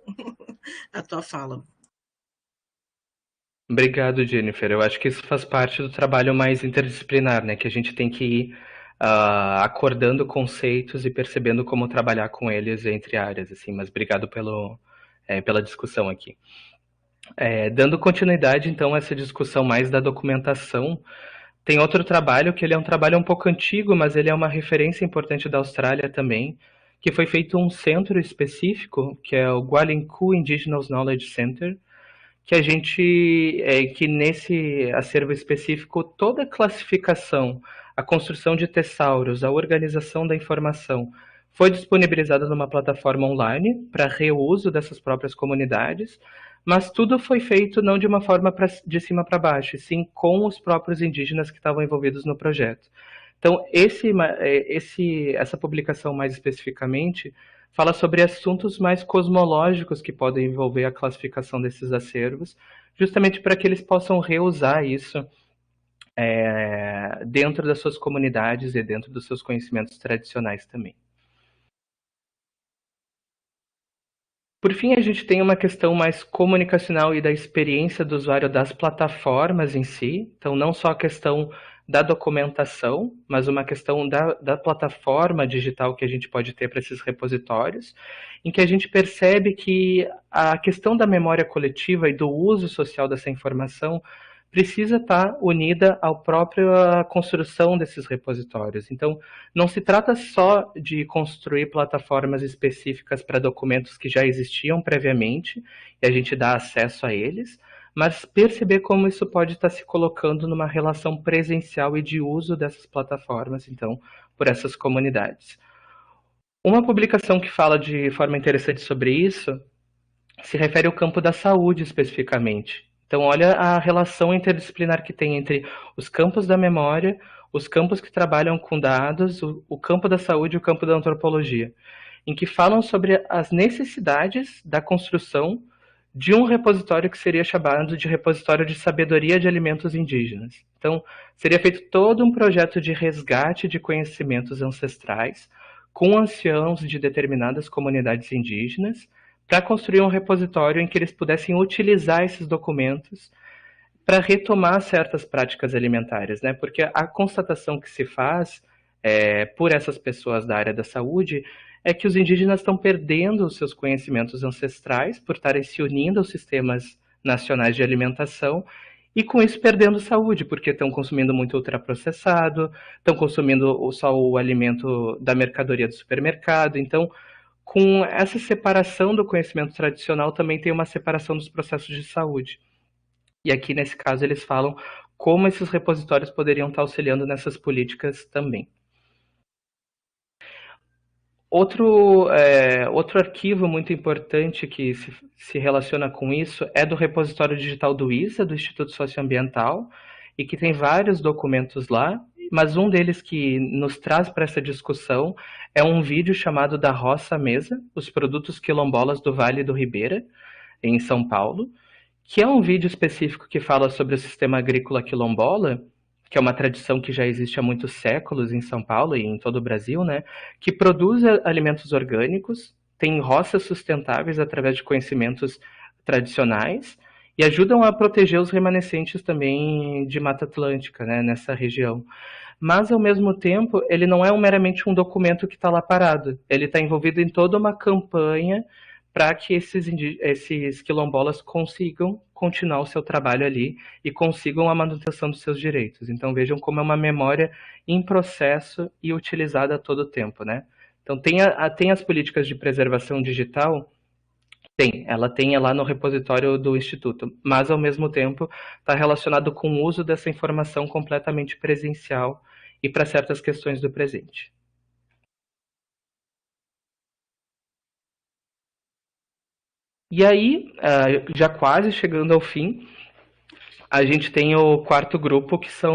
a tua fala. Obrigado, Jennifer. Eu acho que isso faz parte do trabalho mais interdisciplinar, né, que a gente tem que ir acordando conceitos e percebendo como trabalhar com eles entre áreas, assim. Mas obrigado pela discussão aqui. Dando continuidade, então, a essa discussão mais da documentação, tem outro trabalho que ele é um trabalho um pouco antigo, mas ele é uma referência importante da Austrália também, que foi feito um centro específico, que é o Gwaliku Indigenous Knowledge Center, que nesse acervo específico, toda a classificação, a construção de tessauros, a organização da informação, foi disponibilizada numa plataforma online para reuso dessas próprias comunidades, mas tudo foi feito não de uma forma de cima para baixo, e sim com os próprios indígenas que estavam envolvidos no projeto. Então, essa publicação mais especificamente fala sobre assuntos mais cosmológicos que podem envolver a classificação desses acervos, justamente para que eles possam reusar isso dentro das suas comunidades e dentro dos seus conhecimentos tradicionais também. Por fim, a gente tem uma questão mais comunicacional e da experiência do usuário das plataformas em si. Então, não só a questão da documentação, mas uma questão da plataforma digital que a gente pode ter para esses repositórios, em que a gente percebe que a questão da memória coletiva e do uso social dessa informação precisa estar unida à própria construção desses repositórios. Então, não se trata só de construir plataformas específicas para documentos que já existiam previamente e a gente dá acesso a eles, mas perceber como isso pode estar se colocando numa relação presencial e de uso dessas plataformas, então, por essas comunidades. Uma publicação que fala de forma interessante sobre isso se refere ao campo da saúde especificamente. Então, olha a relação interdisciplinar que tem entre os campos da memória, os campos que trabalham com dados, o campo da saúde e o campo da antropologia, em que falam sobre as necessidades da construção de um repositório que seria chamado de repositório de sabedoria de alimentos indígenas. Então, seria feito todo um projeto de resgate de conhecimentos ancestrais com anciãos de determinadas comunidades indígenas, para construir um repositório em que eles pudessem utilizar esses documentos para retomar certas práticas alimentares, né? Porque a constatação que se faz por essas pessoas da área da saúde é que os indígenas estão perdendo os seus conhecimentos ancestrais por estarem se unindo aos sistemas nacionais de alimentação e com isso perdendo saúde, porque estão consumindo muito ultraprocessado, estão consumindo só o alimento da mercadoria do supermercado. Então, com essa separação do conhecimento tradicional, também tem uma separação dos processos de saúde. E aqui, nesse caso, eles falam como esses repositórios poderiam estar auxiliando nessas políticas também. Outro arquivo muito importante que se relaciona com isso é do repositório digital do ISA, do Instituto Socioambiental, e que tem vários documentos lá, mas um deles que nos traz para essa discussão é um vídeo chamado Da Roça à Mesa, os produtos quilombolas do Vale do Ribeira, em São Paulo, que é um vídeo específico que fala sobre o sistema agrícola quilombola, que é uma tradição que já existe há muitos séculos em São Paulo e em todo o Brasil, né, que produz alimentos orgânicos, tem roças sustentáveis através de conhecimentos tradicionais e ajudam a proteger os remanescentes também de Mata Atlântica, né, nessa região. Mas, ao mesmo tempo, ele não é meramente um documento que está lá parado. Ele está envolvido em toda uma campanha para que esses quilombolas consigam continuar o seu trabalho ali e consigam a manutenção dos seus direitos. Então, vejam como é uma memória em processo e utilizada a todo tempo, né? Então, tem as políticas de preservação digital. Ela tem lá no repositório do Instituto, mas ao mesmo tempo está relacionado com o uso dessa informação completamente presencial e para certas questões do presente. E aí, já quase chegando ao fim, a gente tem o quarto grupo, que se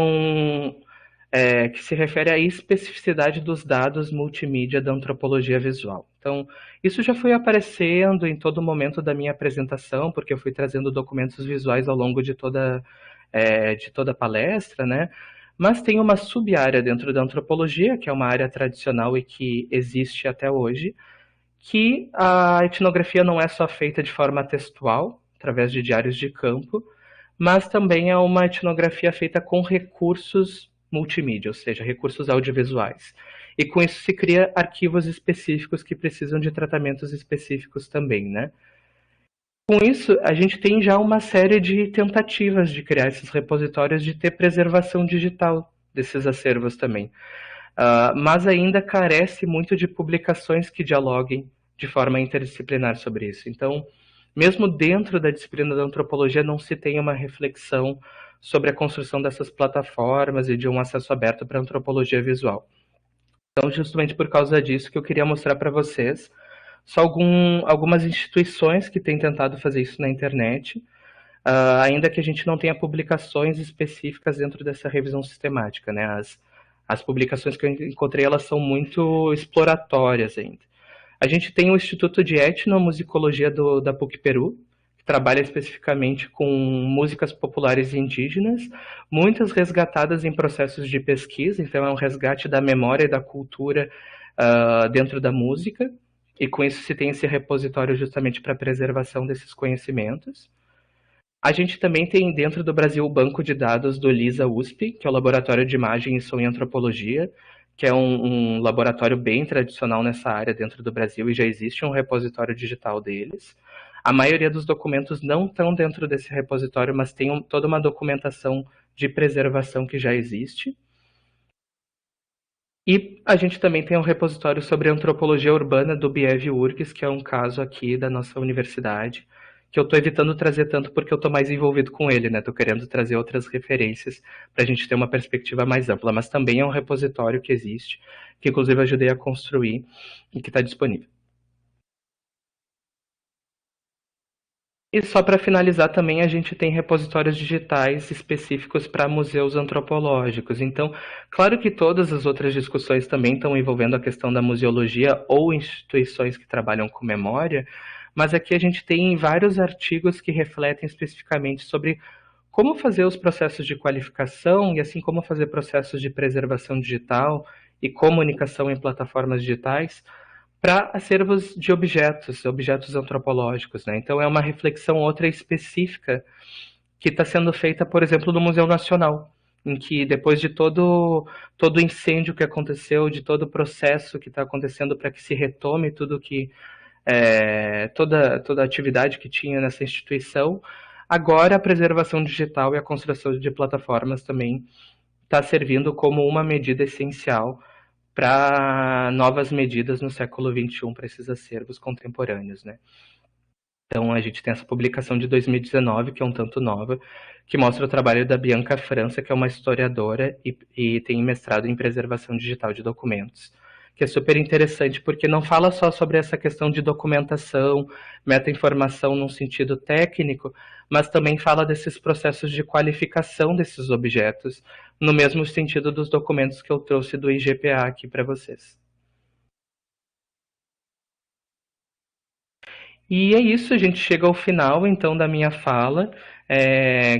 refere à especificidade dos dados multimídia da antropologia visual. Então, isso já foi aparecendo em todo momento da minha apresentação, porque eu fui trazendo documentos visuais ao longo de toda a palestra, né? Mas tem uma sub-área dentro da antropologia, que é uma área tradicional e que existe até hoje, que a etnografia não é só feita de forma textual, através de diários de campo, mas também é uma etnografia feita com recursos multimídia, ou seja, recursos audiovisuais. E com isso se cria arquivos específicos que precisam de tratamentos específicos também, né? Com isso, a gente tem já uma série de tentativas de criar esses repositórios, de ter preservação digital desses acervos também. Mas ainda carece muito de publicações que dialoguem de forma interdisciplinar sobre isso. Então, mesmo dentro da disciplina da antropologia, não se tem uma reflexão sobre a construção dessas plataformas e de um acesso aberto para a antropologia visual. Então, justamente por causa disso que eu queria mostrar para vocês só algumas instituições que têm tentado fazer isso na internet, ainda que a gente não tenha publicações específicas dentro dessa revisão sistemática, né? As publicações que eu encontrei, elas são muito exploratórias ainda. A gente tem o Instituto de Etnomusicologia da PUC-Peru, que trabalha especificamente com músicas populares indígenas, muitas resgatadas em processos de pesquisa, então é um resgate da memória e da cultura dentro da música, e com isso se tem esse repositório justamente para a preservação desses conhecimentos. A gente também tem dentro do Brasil o banco de dados do LISA-USP, que é o Laboratório de Imagem e Som em Antropologia, que é um laboratório bem tradicional nessa área dentro do Brasil e já existe um repositório digital deles. A maioria dos documentos não estão dentro desse repositório, mas tem toda uma documentação de preservação que já existe. E a gente também tem um repositório sobre antropologia urbana do Biev URGS, que é um caso aqui da nossa universidade, que eu estou evitando trazer tanto porque eu estou mais envolvido com ele, né? Estou querendo trazer outras referências para a gente ter uma perspectiva mais ampla, mas também é um repositório que existe, que inclusive eu ajudei a construir e que está disponível. E só para finalizar também a gente tem repositórios digitais específicos para museus antropológicos. Então, claro que todas as outras discussões também estão envolvendo a questão da museologia ou instituições que trabalham com memória, mas aqui a gente tem vários artigos que refletem especificamente sobre como fazer os processos de qualificação e assim como fazer processos de preservação digital e comunicação em plataformas digitais para acervos de objetos antropológicos, né? Então é uma reflexão outra específica que está sendo feita, por exemplo, no Museu Nacional, em que depois de todo o incêndio que aconteceu, de todo o processo que está acontecendo para que se retome tudo que toda a atividade que tinha nessa instituição, agora a preservação digital e a construção de plataformas também está servindo como uma medida essencial para novas medidas no século XXI para esses acervos contemporâneos, né? Então a gente tem essa publicação de 2019, que é um tanto nova, que mostra o trabalho da Bianca França, que é uma historiadora e tem mestrado em preservação digital de documentos, que é super interessante porque não fala só sobre essa questão de documentação, meta-informação num sentido técnico, mas também fala desses processos de qualificação desses objetos, no mesmo sentido dos documentos que eu trouxe do IGPA aqui para vocês. E é isso, a gente chega ao final então da minha fala.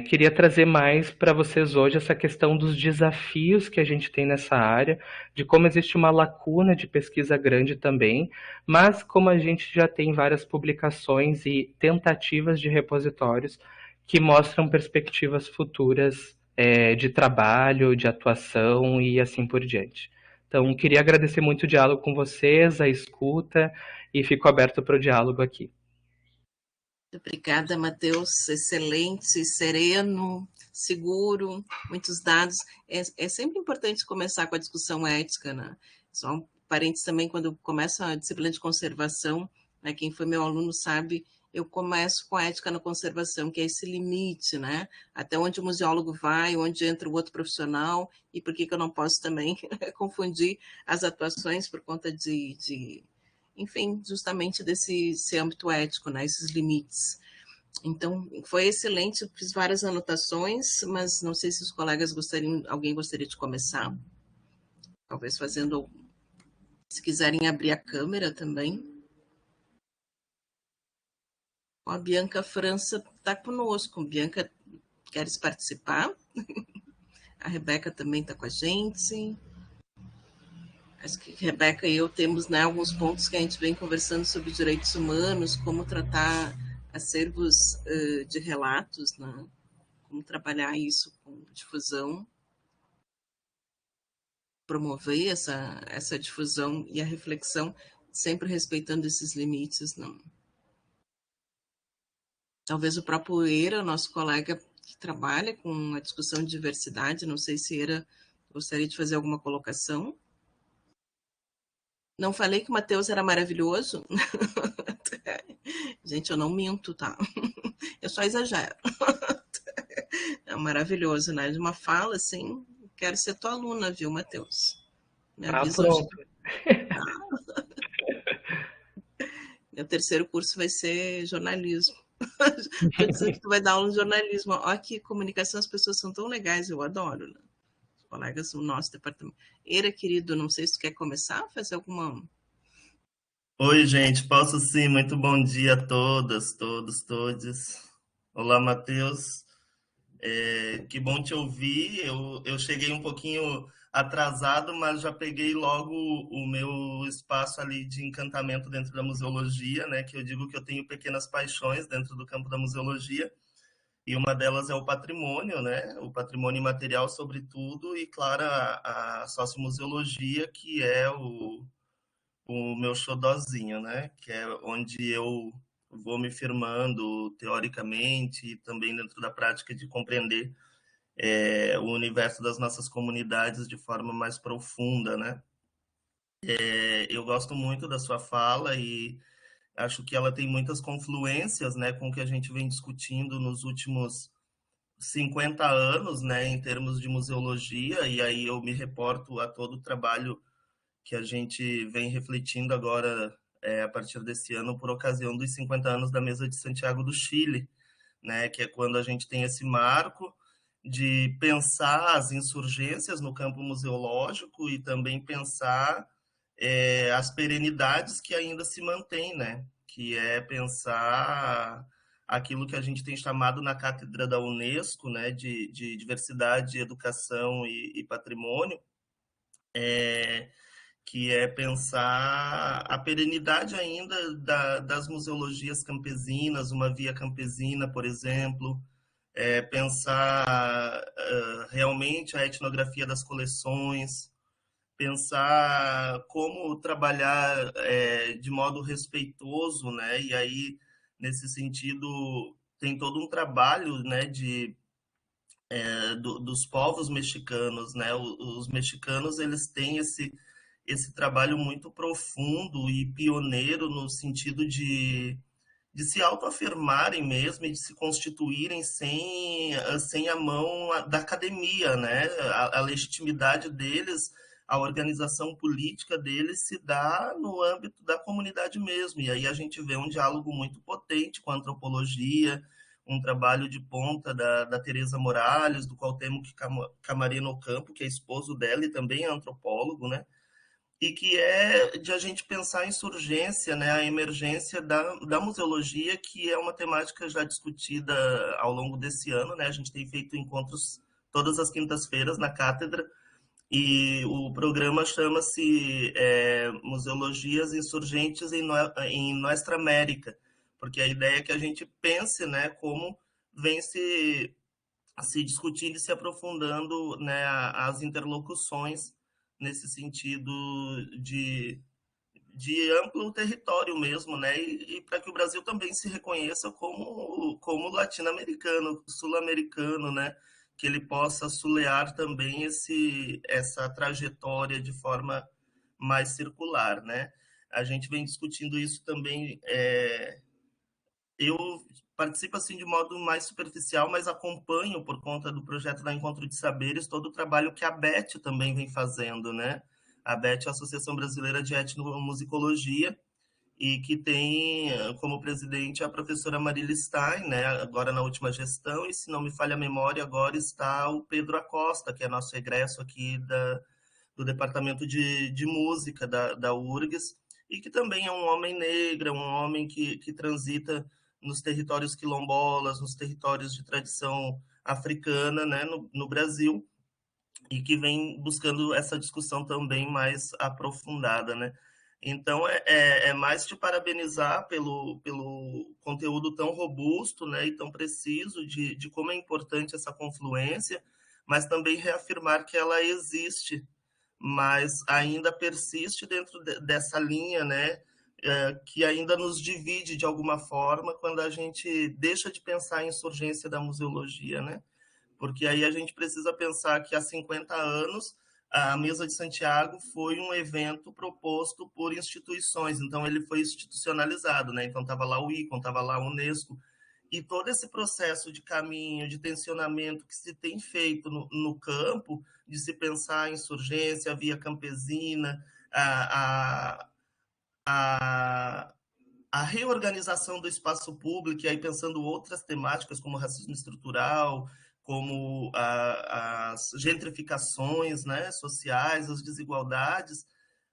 Queria trazer mais para vocês hoje essa questão dos desafios que a gente tem nessa área, de como existe uma lacuna de pesquisa grande também, mas como a gente já tem várias publicações e tentativas de repositórios que mostram perspectivas futuras de trabalho, de atuação e assim por diante. Então, queria agradecer muito o diálogo com vocês, a escuta, e fico aberto para o diálogo aqui. Obrigada, Matheus. Excelente, sereno, seguro, muitos dados. É sempre importante começar com a discussão ética, né? Só um parênteses também, quando começa a disciplina de conservação, né, quem foi meu aluno sabe, eu começo com a ética na conservação, que é esse limite, né? Até onde o museólogo vai, onde entra o outro profissional, e por que eu não posso também confundir as atuações por conta enfim, justamente desse âmbito ético, né, esses limites. Então, foi excelente, fiz várias anotações, mas não sei se os colegas alguém gostaria de começar, talvez fazendo, se quiserem abrir a câmera também. A Bianca França está conosco. Bianca, queres participar? A Rebeca também está com a gente. Acho que Rebeca e eu temos, né, alguns pontos que a gente vem conversando sobre direitos humanos, como tratar acervos de relatos, né? Como trabalhar isso com difusão, promover essa difusão e a reflexão, sempre respeitando esses limites. Não? Talvez o próprio Eira, nosso colega que trabalha com a discussão de diversidade, não sei se Eira gostaria de fazer alguma colocação. Não falei que o Matheus era maravilhoso? Gente, eu não minto, tá? Eu só exagero. É maravilhoso, né? De uma fala, assim, quero ser tua aluna, viu, Matheus? Me avisa pronto. terceiro curso vai ser jornalismo. Estou dizendo que tu vai dar aula de jornalismo. Olha que comunicação, as pessoas são tão legais, eu adoro, né? Os colegas do nosso departamento. Eira, querido, não sei se tu quer começar a fazer alguma. Oi, gente, posso sim. Muito bom dia a todas, todos, todes. Olá, Matheus. Que bom te ouvir. Eu cheguei um pouquinho atrasado, mas já peguei logo o meu espaço ali de encantamento dentro da museologia, né? Que eu digo que eu tenho pequenas paixões dentro do campo da museologia, e uma delas é o patrimônio, né? O patrimônio imaterial, sobretudo, e, claro, a sociomuseologia, que é o meu xodozinho, né? Que é onde eu vou me firmando teoricamente e também dentro da prática de compreender o universo das nossas comunidades de forma mais profunda, né? Eu gosto muito da sua fala e acho que ela tem muitas confluências, né, com o que a gente vem discutindo nos últimos 50 anos, né, em termos de museologia, e aí eu me reporto a todo o trabalho que a gente vem refletindo agora, a partir desse ano, por ocasião dos 50 anos da Mesa de Santiago do Chile, né, que é quando a gente tem esse marco de pensar as insurgências no campo museológico e também pensar as perenidades que ainda se mantêm, né, que é pensar aquilo que a gente tem chamado na cátedra da Unesco, né, de diversidade, educação e patrimônio, que é pensar a perenidade ainda das museologias campesinas, uma via campesina, por exemplo, pensar realmente a etnografia das coleções, pensar como trabalhar de modo respeitoso, né? E aí, nesse sentido, tem todo um trabalho, né, dos povos mexicanos, né? Os mexicanos, eles têm esse trabalho muito profundo e pioneiro no sentido de se autoafirmarem mesmo e de se constituírem sem a mão da academia, né? A legitimidade deles, a organização política deles se dá no âmbito da comunidade mesmo. E aí a gente vê um diálogo muito potente com a antropologia, um trabalho de ponta da Teresa Morales, do Cuauhtémoc Camarino Ocampo, que é esposo dela e também é antropólogo, né? E que é de a gente pensar a insurgência, né, a emergência da museologia, que é uma temática já discutida ao longo desse ano, né? A gente tem feito encontros todas as quintas-feiras na cátedra, e o programa chama-se Museologias Insurgentes em Nuestra América, porque a ideia é que a gente pense, né, como vem se discutindo e se aprofundando, né, as interlocuções nesse sentido de, de amplo território mesmo, né, e para que o Brasil também se reconheça como latino-americano, sul-americano, né, que ele possa sulear também essa trajetória de forma mais circular, né. A gente vem discutindo isso também. Eu participo assim de modo mais superficial, mas acompanho por conta do projeto da Encontro de Saberes todo o trabalho que a BET também vem fazendo, né? A BET é a Associação Brasileira de Etnomusicologia e que tem como presidente a professora Marília Stein, né? Agora na última gestão, e se não me falha a memória, agora está o Pedro Acosta, que é nosso egresso aqui do Departamento de Música da URGS, e que também é um homem negro, um homem que transita nos territórios quilombolas, nos territórios de tradição africana, né, no Brasil, e que vem buscando essa discussão também mais aprofundada, né? Então, é mais te parabenizar pelo conteúdo tão robusto, né, e tão preciso de como é importante essa confluência, mas também reafirmar que ela existe, mas ainda persiste dentro dessa linha, né, que ainda nos divide de alguma forma quando a gente deixa de pensar em insurgência da museologia, né? Porque aí a gente precisa pensar que há 50 anos a Mesa de Santiago foi um evento proposto por instituições, então ele foi institucionalizado, né? Então estava lá o ICON, estava lá a Unesco, e todo esse processo de caminho, de tensionamento que se tem feito no campo, de se pensar a insurgência, a via campesina, a, a, a reorganização do espaço público, e aí pensando outras temáticas como racismo estrutural, como as gentrificações, né, sociais, as desigualdades,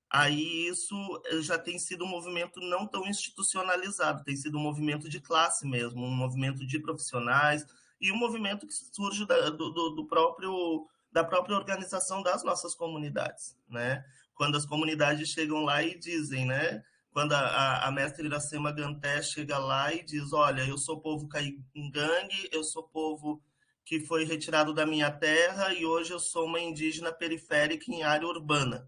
aí isso já tem sido um movimento não tão institucionalizado, tem sido um movimento de classe mesmo, um movimento de profissionais e um movimento que surge da própria organização das nossas comunidades, né? Quando as comunidades chegam lá e dizem, né? Quando a mestra Iracema Ganté chega lá e diz, olha, eu sou povo caingangue, eu sou povo que foi retirado da minha terra e hoje eu sou uma indígena periférica em área urbana,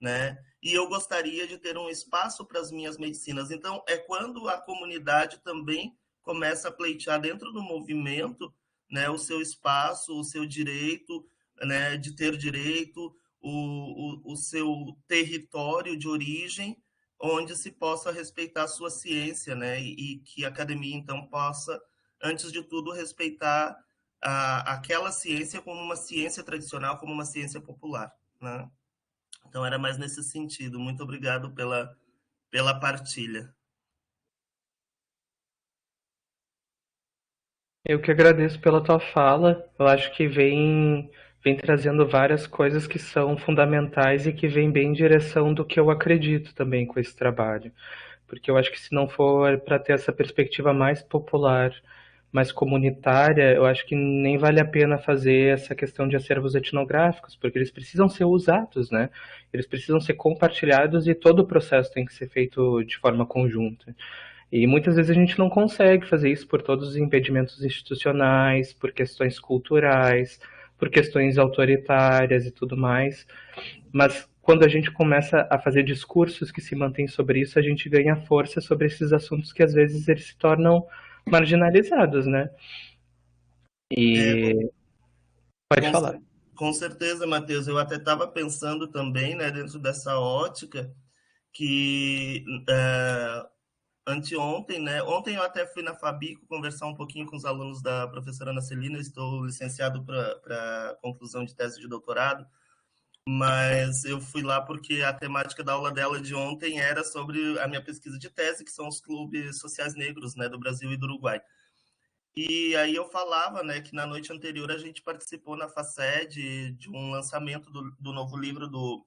né? E eu gostaria de ter um espaço para as minhas medicinas. Então, é quando a comunidade também começa a pleitear dentro do movimento, né, o seu espaço, o seu direito, né, de ter direito, o seu território de origem, onde se possa respeitar a sua ciência, né, e que a academia, então, possa, antes de tudo, respeitar aquela ciência como uma ciência tradicional, como uma ciência popular, né? Então era mais nesse sentido. Muito obrigado pela partilha. Eu que agradeço pela tua fala. Eu acho que vem trazendo várias coisas que são fundamentais e que vem bem em direção do que eu acredito também com esse trabalho. Porque eu acho que se não for para ter essa perspectiva mais popular, mais comunitária, eu acho que nem vale a pena fazer essa questão de acervos etnográficos, porque eles precisam ser usados, né? Eles precisam ser compartilhados e todo o processo tem que ser feito de forma conjunta. E muitas vezes a gente não consegue fazer isso por todos os impedimentos institucionais, por questões culturais, por questões autoritárias e tudo mais. Mas quando a gente começa a fazer discursos que se mantêm sobre isso, a gente ganha força sobre esses assuntos que às vezes eles se tornam marginalizados, né? É, E pode com, falar. com certeza, Matheus. Eu até estava pensando também, né, dentro dessa ótica, que anteontem, né? Ontem eu até fui na Fabico conversar um pouquinho com os alunos da professora Ana Celina. Estou licenciado para conclusão de tese de doutorado, mas eu fui lá porque a temática da aula dela de ontem era sobre a minha pesquisa de tese, que são os clubes sociais negros, né, do Brasil e do Uruguai. E aí eu falava, né, que na noite anterior a gente participou na FACED de um lançamento do novo livro do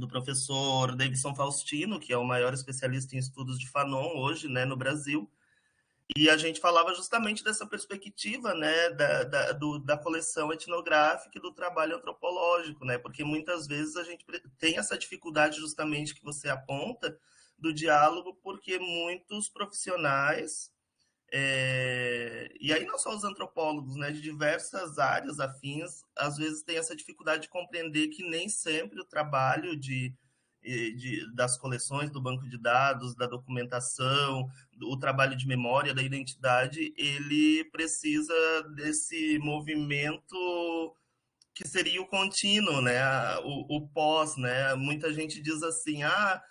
professor Davidson Faustino, que é o maior especialista em estudos de Fanon hoje, né, no Brasil. E a gente falava justamente dessa perspectiva, né, da coleção etnográfica e do trabalho antropológico, né, porque muitas vezes a gente tem essa dificuldade justamente que você aponta do diálogo, porque muitos profissionais, e aí não só os antropólogos, né, de diversas áreas afins, às vezes têm essa dificuldade de compreender que nem sempre o trabalho das coleções, do banco de dados, da documentação, o trabalho de memória da identidade, ele precisa desse movimento que seria o contínuo, né? O pós, né? Muita gente diz assim, a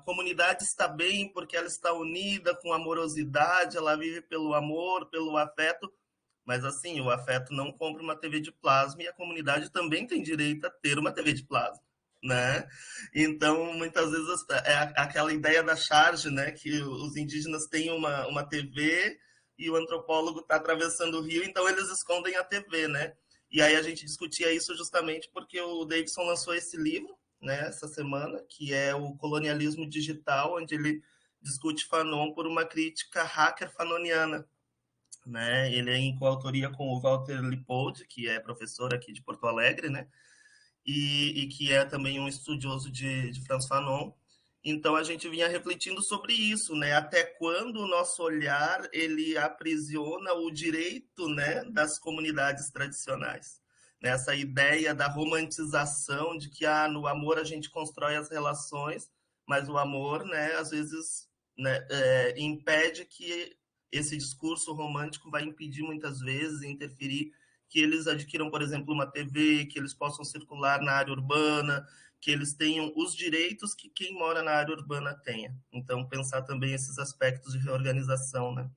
comunidade está bem porque ela está unida com amorosidade, ela vive pelo amor, pelo afeto, mas assim, o afeto não compra uma TV de plasma e a comunidade também tem direito a ter uma TV de plasma, né? Então, muitas vezes é aquela ideia da charge, né? Que os indígenas têm uma TV e o antropólogo está atravessando o rio, então eles escondem a TV, né? E aí a gente discutia isso justamente porque o Davidson lançou esse livro, né, essa semana, que é o Colonialismo Digital, onde ele discute Fanon por uma crítica hacker fanoniana, né? Ele é em coautoria com o Walter Lippold, que é professor aqui de Porto Alegre, né? E que é também um estudioso de Franz Fanon. Então a gente vinha refletindo sobre isso, né? Até quando o nosso olhar ele aprisiona o direito, né, das comunidades tradicionais. Nessa ideia da romantização de que no amor a gente constrói as relações, mas o amor, né, às vezes, né, impede que esse discurso romântico vai impedir muitas vezes, interferir que eles adquiram, por exemplo, uma TV, que eles possam circular na área urbana, que eles tenham os direitos que quem mora na área urbana tenha. Então, pensar também esses aspectos de reorganização, né?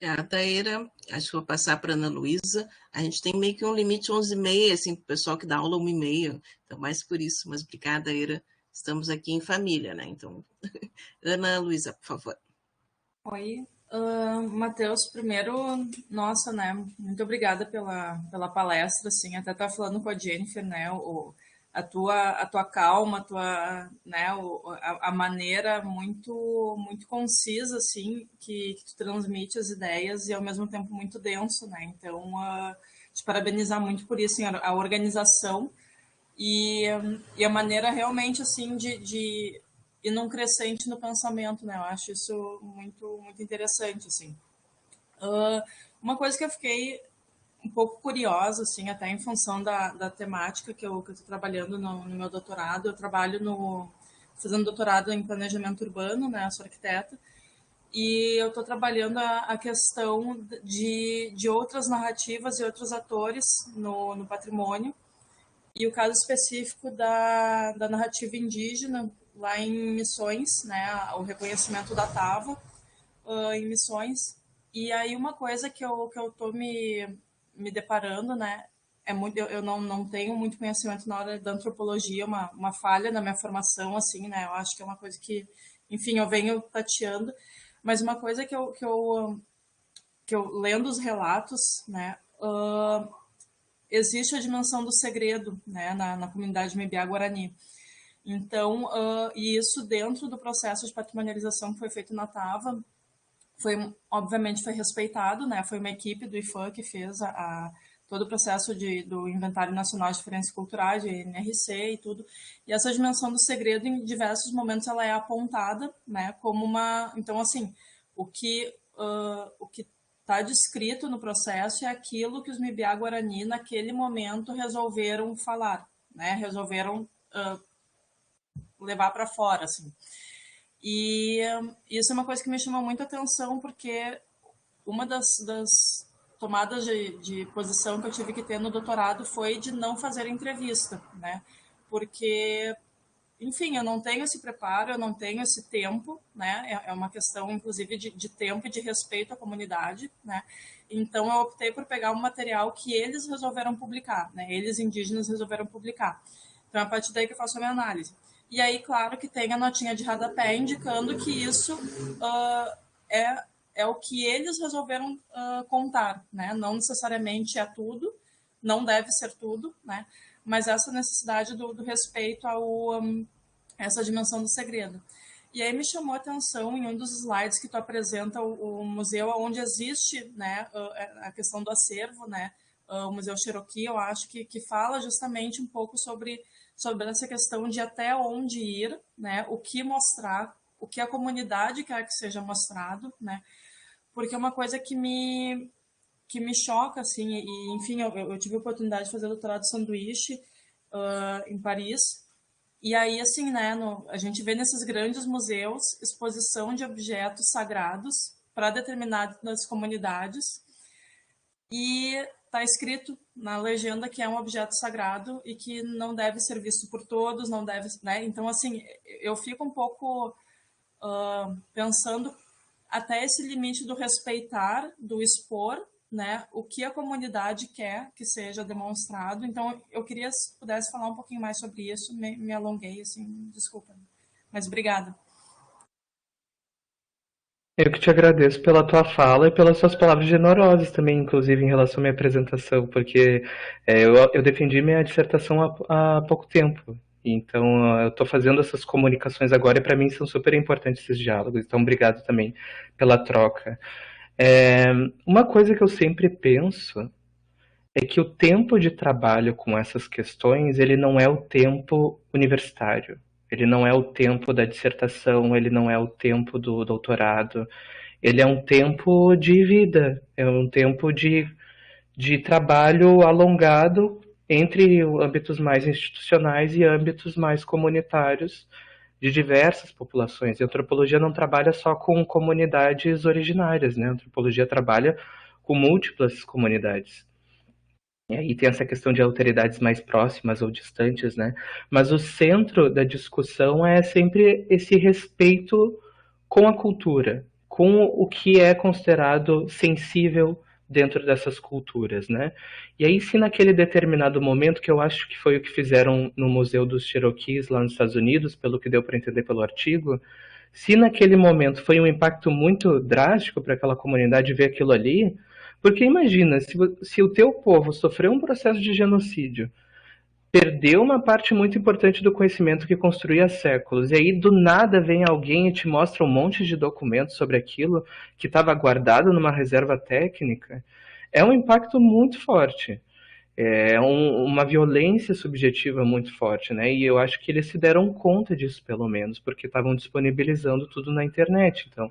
Obrigada, Eira. Acho que vou passar para a Ana Luísa. A gente tem meio que um limite 11h30, assim, para o pessoal que dá aula 1h30. Então, mais por isso. Mas obrigada, Eira. estamos aqui em família, né? Então, Ana Luísa, por favor. Oi, Matheus, primeiro, nossa, né, muito obrigada pela palestra, assim, até estava falando com a Jennifer, né, a tua calma, né, a maneira muito concisa, assim, que tu transmite as ideias e ao mesmo tempo muito denso, né, então, te parabenizar muito por isso, assim, a organização e a maneira realmente, assim, de ir num crescente no pensamento, né, eu acho isso muito interessante, assim. Uma coisa que eu fiquei um pouco curiosa, assim, até em função da temática que eu estou trabalhando no meu doutorado. Eu trabalho fazendo doutorado em planejamento urbano, né? Sou arquiteta. E eu estou trabalhando a questão de outras narrativas e outros atores no patrimônio. E o caso específico da narrativa indígena, lá em Missões, né? O reconhecimento da Tava em Missões. E aí uma coisa que eu tô me deparando, né, é muito, eu não tenho muito conhecimento na hora da antropologia, uma falha na minha formação, assim, né, eu acho que é uma coisa que, enfim, eu venho tateando, mas uma coisa que eu lendo os relatos, né, existe a dimensão do segredo, né, na comunidade Mibiá-Guarani. Então, e isso dentro do processo de patrimonialização que foi feito na Tava, obviamente foi respeitado, né? Foi uma equipe do IFAM que fez todo o processo do Inventário Nacional de Referências Culturais, de NRC e tudo. E essa dimensão do segredo, em diversos momentos, ela é apontada, né? Como uma... Então, assim, o que está descrito no processo é aquilo que os Mibiá-Guarani, naquele momento, resolveram falar, né? Resolveram levar para fora, assim. E isso é uma coisa que me chamou muito a atenção, porque uma das tomadas de posição que eu tive que ter no doutorado foi de não fazer entrevista, né? Porque, enfim, eu não tenho esse preparo, eu não tenho esse tempo, né? É uma questão, inclusive, de tempo e de respeito à comunidade, né? Então, eu optei por pegar um material que eles resolveram publicar, né? Eles, indígenas, resolveram publicar. Então, é a partir daí que eu faço a minha análise. E aí, claro que tem a notinha de rodapé indicando que isso é o que eles resolveram contar, né? Não necessariamente é tudo, não deve ser tudo, né? Mas essa necessidade do respeito essa dimensão do segredo. E aí me chamou a atenção em um dos slides que tu apresenta o museu onde existe, né, a questão do acervo, né? O Museu Cherokee, eu acho que fala justamente um pouco sobre essa questão de até onde ir, né, o que mostrar, o que a comunidade quer que seja mostrado, né, porque é uma coisa que me choca, assim, e enfim, eu tive a oportunidade de fazer doutorado de sanduíche em Paris, e aí, assim, né, a gente vê nesses grandes museus exposição de objetos sagrados para determinadas comunidades, e está escrito na legenda que é um objeto sagrado e que não deve ser visto por todos, não deve, né? Então, assim, eu fico um pouco pensando até esse limite do respeitar, do expor, né? O que a comunidade quer que seja demonstrado. Então, eu queria, se pudesse falar um pouquinho mais sobre isso, me alonguei, assim, desculpa. Mas obrigada. Eu que te agradeço pela tua fala e pelas suas palavras generosas também, inclusive em relação à minha apresentação, porque eu defendi minha dissertação há pouco tempo. Então, eu estou fazendo essas comunicações agora e para mim são super importantes esses diálogos. Então, obrigado também pela troca. Uma coisa que eu sempre penso é que o tempo de trabalho com essas questões, ele não é o tempo universitário. Ele não é o tempo da dissertação, ele não é o tempo do doutorado. Ele é um tempo de vida, é um tempo de trabalho alongado entre âmbitos mais institucionais e âmbitos mais comunitários de diversas populações. E a antropologia não trabalha só com comunidades originárias, né? A antropologia trabalha com múltiplas comunidades. E aí tem essa questão de alteridades mais próximas ou distantes, né? Mas o centro da discussão é sempre esse respeito com a cultura, com o que é considerado sensível dentro dessas culturas, né? E aí, se naquele determinado momento, que eu acho que foi o que fizeram no Museu dos Cherokees lá nos Estados Unidos, pelo que deu para entender pelo artigo, se naquele momento foi um impacto muito drástico para aquela comunidade ver aquilo ali, porque imagina, se o teu povo sofreu um processo de genocídio, perdeu uma parte muito importante do conhecimento que construía há séculos. E aí, do nada, vem alguém e te mostra um monte de documentos sobre aquilo que estava guardado numa reserva técnica. É um impacto muito forte. É uma violência subjetiva muito forte, né? E eu acho que eles se deram conta disso, pelo menos, porque estavam disponibilizando tudo na internet. Então,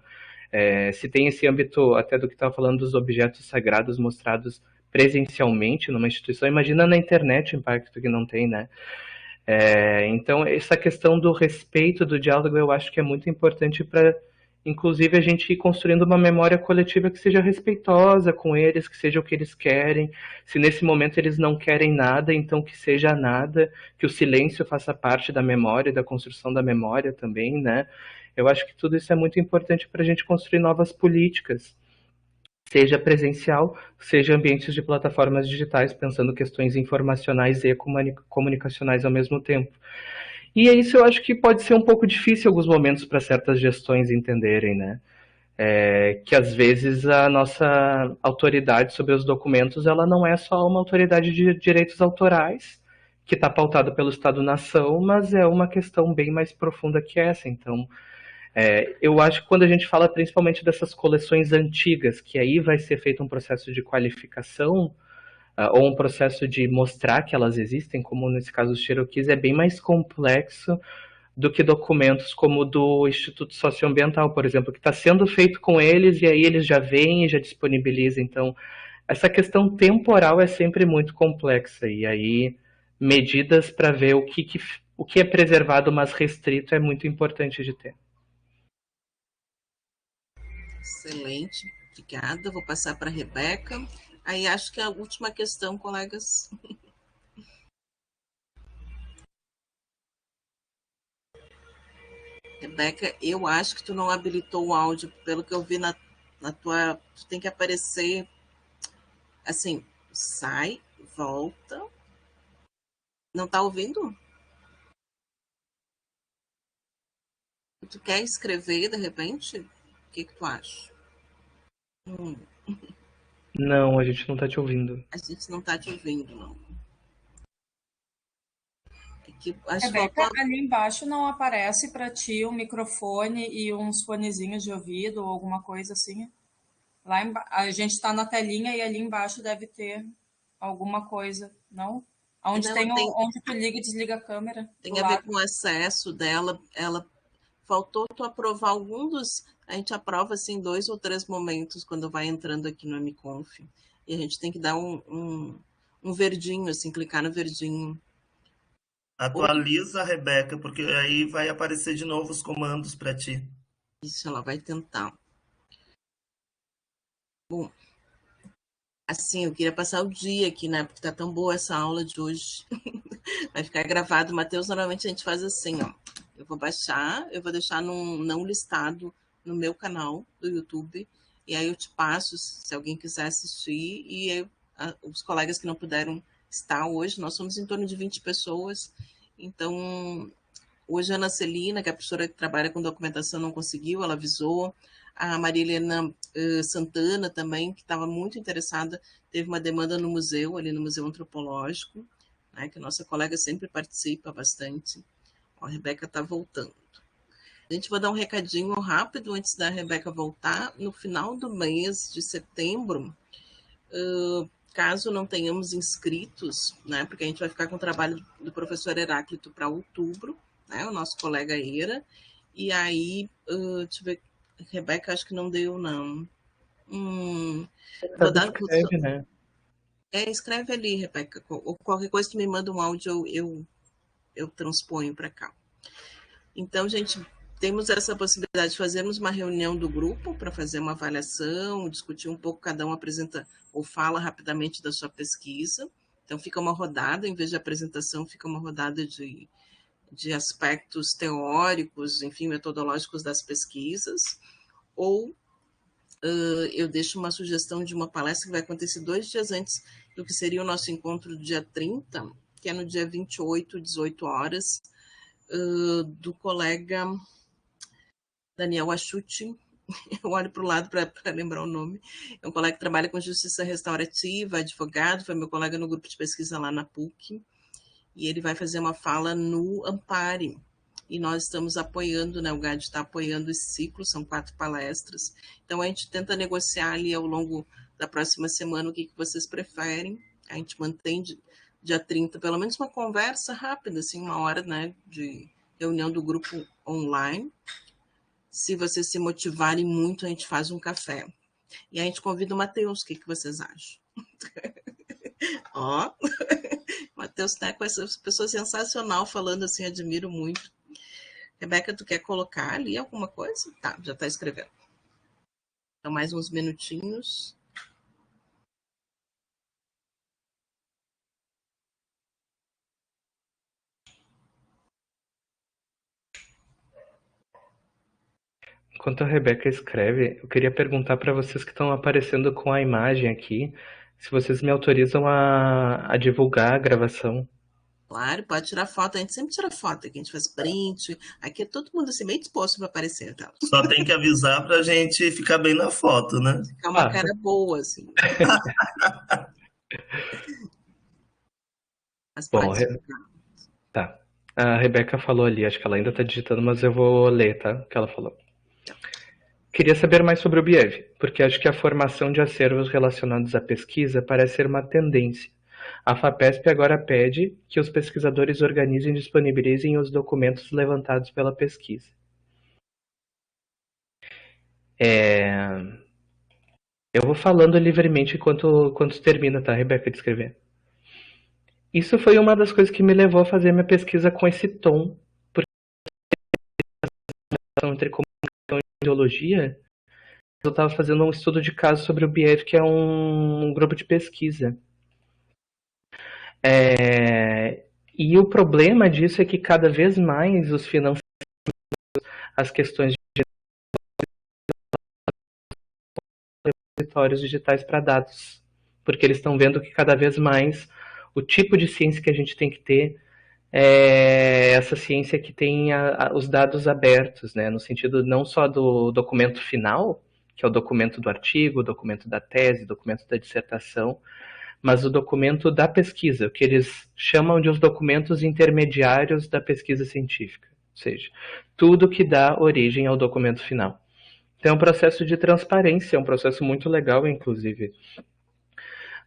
se tem esse âmbito até do que estava falando dos objetos sagrados mostrados presencialmente numa instituição, imagina na internet o impacto que não tem, né? Então, essa questão do respeito, do diálogo, eu acho que é muito importante para, inclusive, a gente ir construindo uma memória coletiva que seja respeitosa com eles, que seja o que eles querem. Se nesse momento eles não querem nada, então que seja nada, que o silêncio faça parte da memória, da construção da memória também, né? Eu acho que tudo isso é muito importante para a gente construir novas políticas, seja presencial, seja ambientes de plataformas digitais, pensando questões informacionais e comunicacionais ao mesmo tempo. E isso eu acho que pode ser um pouco difícil em alguns momentos para certas gestões entenderem, né? Que às vezes a nossa autoridade sobre os documentos ela não é só uma autoridade de direitos autorais, que está pautada pelo Estado-nação, mas é uma questão bem mais profunda que essa. Então, eu acho que quando a gente fala principalmente dessas coleções antigas, que aí vai ser feito um processo de qualificação, ou um processo de mostrar que elas existem, como nesse caso dos Cherokees, é bem mais complexo do que documentos como o do Instituto Socioambiental, por exemplo, que está sendo feito com eles e aí eles já vêm e já disponibilizam. Então, essa questão temporal é sempre muito complexa e aí medidas para ver o que é preservado, mas restrito, é muito importante de ter. Excelente, obrigada. Vou passar para a Rebeca. Aí acho que a última questão, colegas. Rebeca, eu acho que tu não habilitou o áudio, pelo que eu vi na tua. Tu tem que aparecer assim, sai, volta. Não tá ouvindo? Tu quer escrever de repente? O que tu acha? Não, a gente não está te ouvindo. A gente não tá te ouvindo, não. Rebeca, ali embaixo não aparece para ti um microfone e uns fonezinhos de ouvido ou alguma coisa assim? Lá a gente está na telinha e ali embaixo deve ter alguma coisa, não? Onde onde tu liga e desliga a câmera. Tem a ver com o acesso dela. Ela faltou tu aprovar algum dos. A gente aprova assim 2 ou 3 momentos quando vai entrando aqui no MConf. E a gente tem que dar um verdinho, assim, clicar no verdinho. Atualiza, Rebeca, porque aí vai aparecer de novo os comandos para ti. Isso, ela vai tentar. Bom, assim, eu queria passar o dia aqui, né? Porque tá tão boa essa aula de hoje. Vai ficar gravado. Matheus, normalmente a gente faz assim, ó. Eu vou baixar, eu vou deixar não listado no meu canal do YouTube. E aí eu te passo, se alguém quiser assistir. E os colegas que não puderam estar hoje, nós somos em torno de 20 pessoas. Então, hoje a Ana Celina, que é a professora que trabalha com documentação, não conseguiu, ela avisou. A Maria Helena Santana também, que estava muito interessada, teve uma demanda no museu, ali no Museu Antropológico, né, que a nossa colega sempre participa bastante. A Rebeca está voltando. A gente vai dar um recadinho rápido antes da Rebeca voltar. No final do mês de setembro, caso não tenhamos inscritos, né, porque a gente vai ficar com o trabalho do professor Heráclito para outubro, né, o nosso colega Eira, e aí, deixa eu ver, Rebeca, acho que não deu, não. Escreve, né? Escreve ali, Rebeca, ou qualquer coisa que me manda um áudio, eu transponho para cá. Então, gente, temos essa possibilidade de fazermos uma reunião do grupo para fazer uma avaliação, discutir um pouco, cada um apresenta ou fala rapidamente da sua pesquisa. Então, fica uma rodada, em vez de apresentação, fica uma rodada de aspectos teóricos, enfim, metodológicos das pesquisas, ou eu deixo uma sugestão de uma palestra que vai acontecer 2 dias antes do que seria o nosso encontro do dia 30, que é no dia 28, 18 horas, do colega Daniel Achuti. Eu olho para o lado para lembrar o nome. É um colega que trabalha com justiça restaurativa, advogado, foi meu colega no grupo de pesquisa lá na PUC, e ele vai fazer uma fala no Ampare. E nós estamos apoiando, né? O GAD está apoiando esse ciclo, são 4 palestras. Então, a gente tenta negociar ali ao longo da próxima semana o que vocês preferem. A gente mantém dia 30, pelo menos uma conversa rápida, assim, 1 hora, né, de reunião do grupo online. Se vocês se motivarem muito, a gente faz um café. E a gente convida o Matheus, o que vocês acham? Ó, Matheus tá com essa pessoa sensacional falando assim, admiro muito. Rebeca, tu quer colocar ali alguma coisa? Tá, já tá escrevendo. Então, mais uns minutinhos. Enquanto a Rebeca escreve, eu queria perguntar para vocês que estão aparecendo com a imagem aqui, se vocês me autorizam a divulgar a gravação. Claro, pode tirar foto. A gente sempre tira foto aqui, a gente faz print. Aqui é todo mundo assim, bem disposto para aparecer. Tá? Só tem que avisar pra gente ficar bem na foto, né? Ficar uma cara boa, assim. Mas pode. Bom, tá. A Rebeca falou ali, acho que ela ainda está digitando, mas eu vou ler, tá? O que ela falou. Queria saber mais sobre o BIEV, porque acho que a formação de acervos relacionados à pesquisa parece ser uma tendência. A FAPESP agora pede que os pesquisadores organizem e disponibilizem os documentos levantados pela pesquisa. Eu vou falando livremente enquanto termina, tá, Rebeca, de escrever. Isso foi uma das coisas que me levou a fazer minha pesquisa com esse tom, porque entre comunicação e ideologia, eu estava fazendo um estudo de caso sobre o BIEV, que é um grupo de pesquisa. E o problema disso é que cada vez mais os financiamentos, as questões de repositórios digitais para dados, porque eles estão vendo que cada vez mais o tipo de ciência que a gente tem que ter é essa ciência que tem os dados abertos, né, no sentido não só do documento final, que é o documento do artigo, o documento da tese, o documento da dissertação, mas o documento da pesquisa, o que eles chamam de os documentos intermediários da pesquisa científica, ou seja, tudo que dá origem ao documento final. Então é um processo de transparência, é um processo muito legal, inclusive.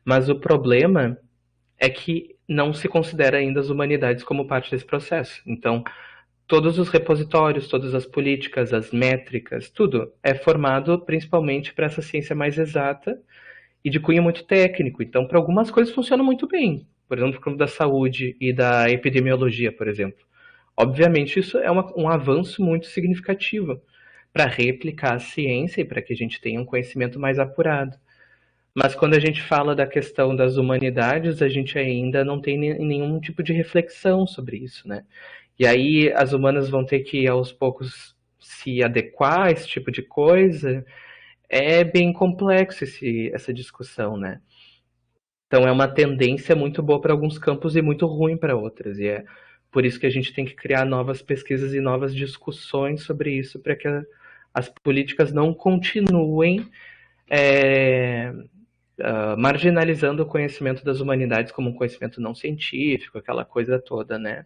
Mas o problema é que não se considera ainda as humanidades como parte desse processo. Então, todos os repositórios, todas as políticas, as métricas, tudo é formado principalmente para essa ciência mais exata e de cunho muito técnico. Então, para algumas coisas funciona muito bem. Por exemplo, como da saúde e da epidemiologia, por exemplo. Obviamente, isso é um avanço muito significativo para replicar a ciência e para que a gente tenha um conhecimento mais apurado. Mas quando a gente fala da questão das humanidades, a gente ainda não tem nenhum tipo de reflexão sobre isso, né? E aí as humanas vão ter que, aos poucos, se adequar a esse tipo de coisa. É bem complexo essa discussão, né? Então é uma tendência muito boa para alguns campos e muito ruim para outras. E é por isso que a gente tem que criar novas pesquisas e novas discussões sobre isso, para que as políticas não continuem marginalizando o conhecimento das humanidades como um conhecimento não científico, aquela coisa toda, né?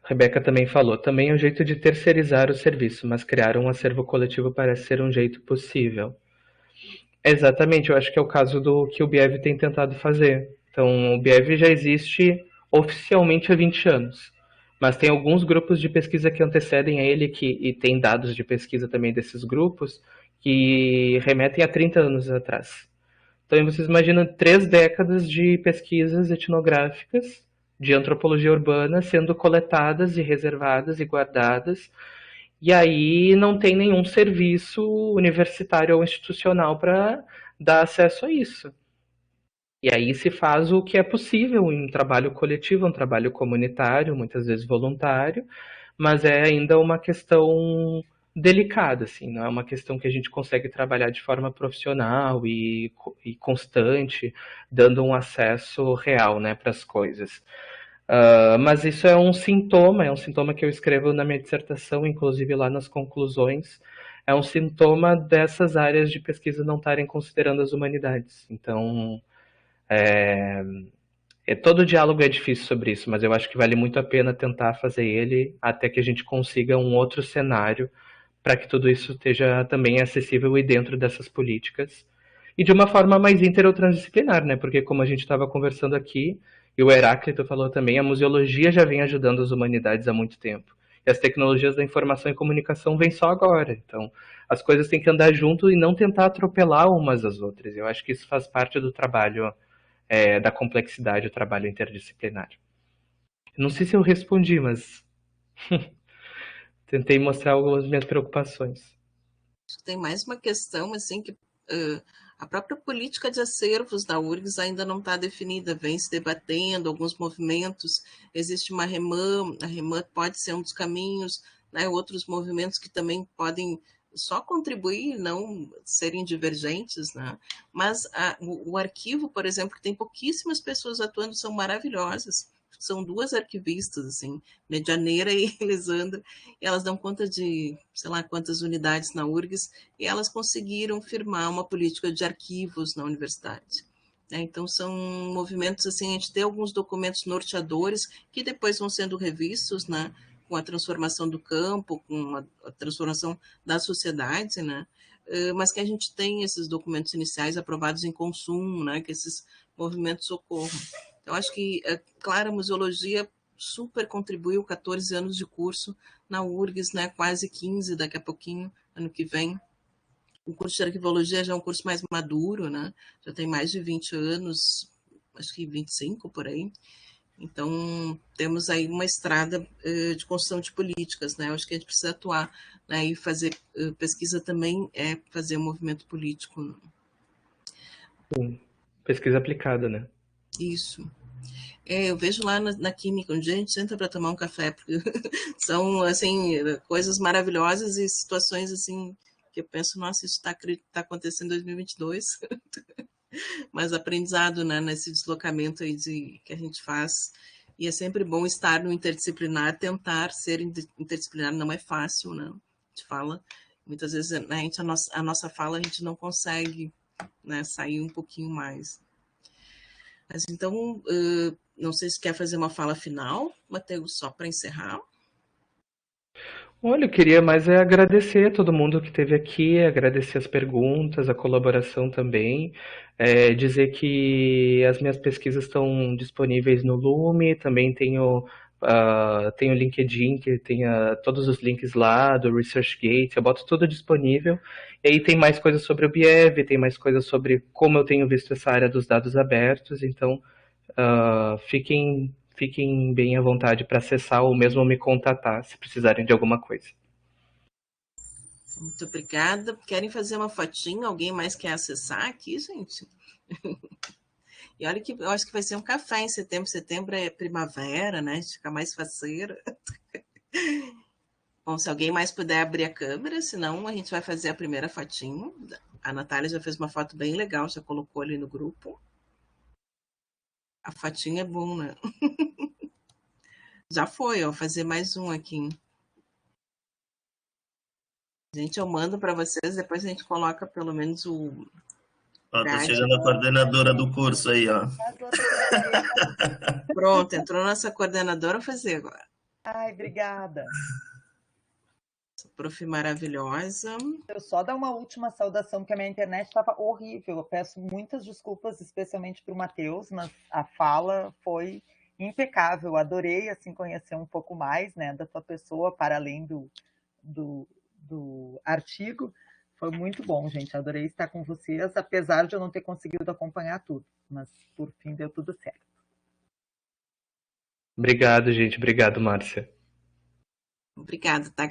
Rebeca também falou, também é um jeito de terceirizar o serviço, mas criar um acervo coletivo parece ser um jeito possível. Exatamente, eu acho que é o caso do que o BIEV tem tentado fazer. Então, o BIEV já existe oficialmente há 20 anos, mas tem alguns grupos de pesquisa que antecedem a ele, e tem dados de pesquisa também desses grupos, que remetem a 30 anos atrás. Então, vocês imaginam 3 décadas de pesquisas etnográficas de antropologia urbana sendo coletadas e reservadas e guardadas, e aí não tem nenhum serviço universitário ou institucional para dar acesso a isso. E aí se faz o que é possível em um trabalho coletivo, um trabalho comunitário, muitas vezes voluntário, mas é ainda uma questão delicado, assim, não é uma questão que a gente consegue trabalhar de forma profissional e constante, dando um acesso real, né, para as coisas. Mas isso é um sintoma que eu escrevo na minha dissertação, inclusive lá nas conclusões, é um sintoma dessas áreas de pesquisa não estarem considerando as humanidades. Então, todo diálogo é difícil sobre isso, mas eu acho que vale muito a pena tentar fazer ele até que a gente consiga um outro cenário para que tudo isso esteja também acessível e dentro dessas políticas. E de uma forma mais inter ou transdisciplinar, né? Porque como a gente estava conversando aqui, e o Heráclito falou também, a museologia já vem ajudando as humanidades há muito tempo. E as tecnologias da informação e comunicação vêm só agora. Então, as coisas têm que andar junto e não tentar atropelar umas às outras. Eu acho que isso faz parte do trabalho, da complexidade, o trabalho interdisciplinar. Não sei se eu respondi, mas tentei mostrar algumas minhas preocupações. Tem mais uma questão, assim, que a própria política de acervos da URGS ainda não está definida, vem se debatendo alguns movimentos, existe uma REMAN, a REMAN pode ser um dos caminhos, né, outros movimentos que também podem só contribuir, não serem divergentes, né? Mas o arquivo, por exemplo, que tem pouquíssimas pessoas atuando, são maravilhosas, são duas arquivistas, assim, Medianeira e Elisandra, e elas dão conta de, sei lá, quantas unidades na URGS, e elas conseguiram firmar uma política de arquivos na universidade. Então, são movimentos, assim, a gente tem alguns documentos norteadores que depois vão sendo revistos, né, com a transformação do campo, com a transformação da sociedade, né, mas que a gente tem esses documentos iniciais aprovados em consumo, né, que esses movimentos ocorram. Então, acho que, claro, a museologia super contribuiu, 14 anos de curso na URGS, né, quase 15 daqui a pouquinho, ano que vem. O curso de arquivologia já é um curso mais maduro, né, já tem mais de 20 anos, acho que 25 por aí. Então, temos aí uma estrada de construção de políticas, né, acho que a gente precisa atuar, né, e fazer pesquisa também é fazer um movimento político. Sim. Pesquisa aplicada, né? Isso. Eu vejo lá na Química, onde a gente senta para tomar um café, porque são, assim, coisas maravilhosas e situações, assim, que eu penso, nossa, isso está acontecendo em 2022, mas aprendizado, né, nesse deslocamento aí que a gente faz, e é sempre bom estar no interdisciplinar, tentar ser interdisciplinar não é fácil, né, a gente fala, muitas vezes a nossa fala a gente não consegue, né, sair um pouquinho mais. Mas então, não sei se quer fazer uma fala final, Matheus, só para encerrar. Olha, eu queria mais agradecer a todo mundo que esteve aqui, agradecer as perguntas, a colaboração também, dizer que as minhas pesquisas estão disponíveis no Lume, também tenho o LinkedIn, que tem todos os links lá, do ResearchGate, eu boto tudo disponível, e aí tem mais coisas sobre o BIEV, tem mais coisas sobre como eu tenho visto essa área dos dados abertos, então fiquem bem à vontade para acessar ou mesmo me contatar se precisarem de alguma coisa. Muito obrigada. Querem fazer uma fotinha? Alguém mais quer acessar aqui, gente? E olha que eu acho que vai ser um café em setembro. Setembro é primavera, né? A gente fica mais faceira. Bom, se alguém mais puder abrir a câmera, senão a gente vai fazer a primeira fotinha. A Natália já fez uma foto bem legal, já colocou ali no grupo. A fotinha é bom, né? Já foi, ó, fazer mais um aqui. Gente, eu mando para vocês, depois a gente coloca pelo menos o... Tá chegando a coordenadora do curso aí, ó. Pronto, entrou nossa coordenadora, vou fazer agora. Ai, obrigada. Prof maravilhosa. Eu só dar uma última saudação, porque a minha internet estava horrível. Eu peço muitas desculpas, especialmente para o Matheus, mas a fala foi impecável. Adorei assim conhecer um pouco mais, né, da tua pessoa, para além do artigo. Foi muito bom, gente. Adorei estar com vocês, apesar de eu não ter conseguido acompanhar tudo. Mas, por fim, deu tudo certo. Obrigado, gente. Obrigado, Márcia. Obrigada, tá?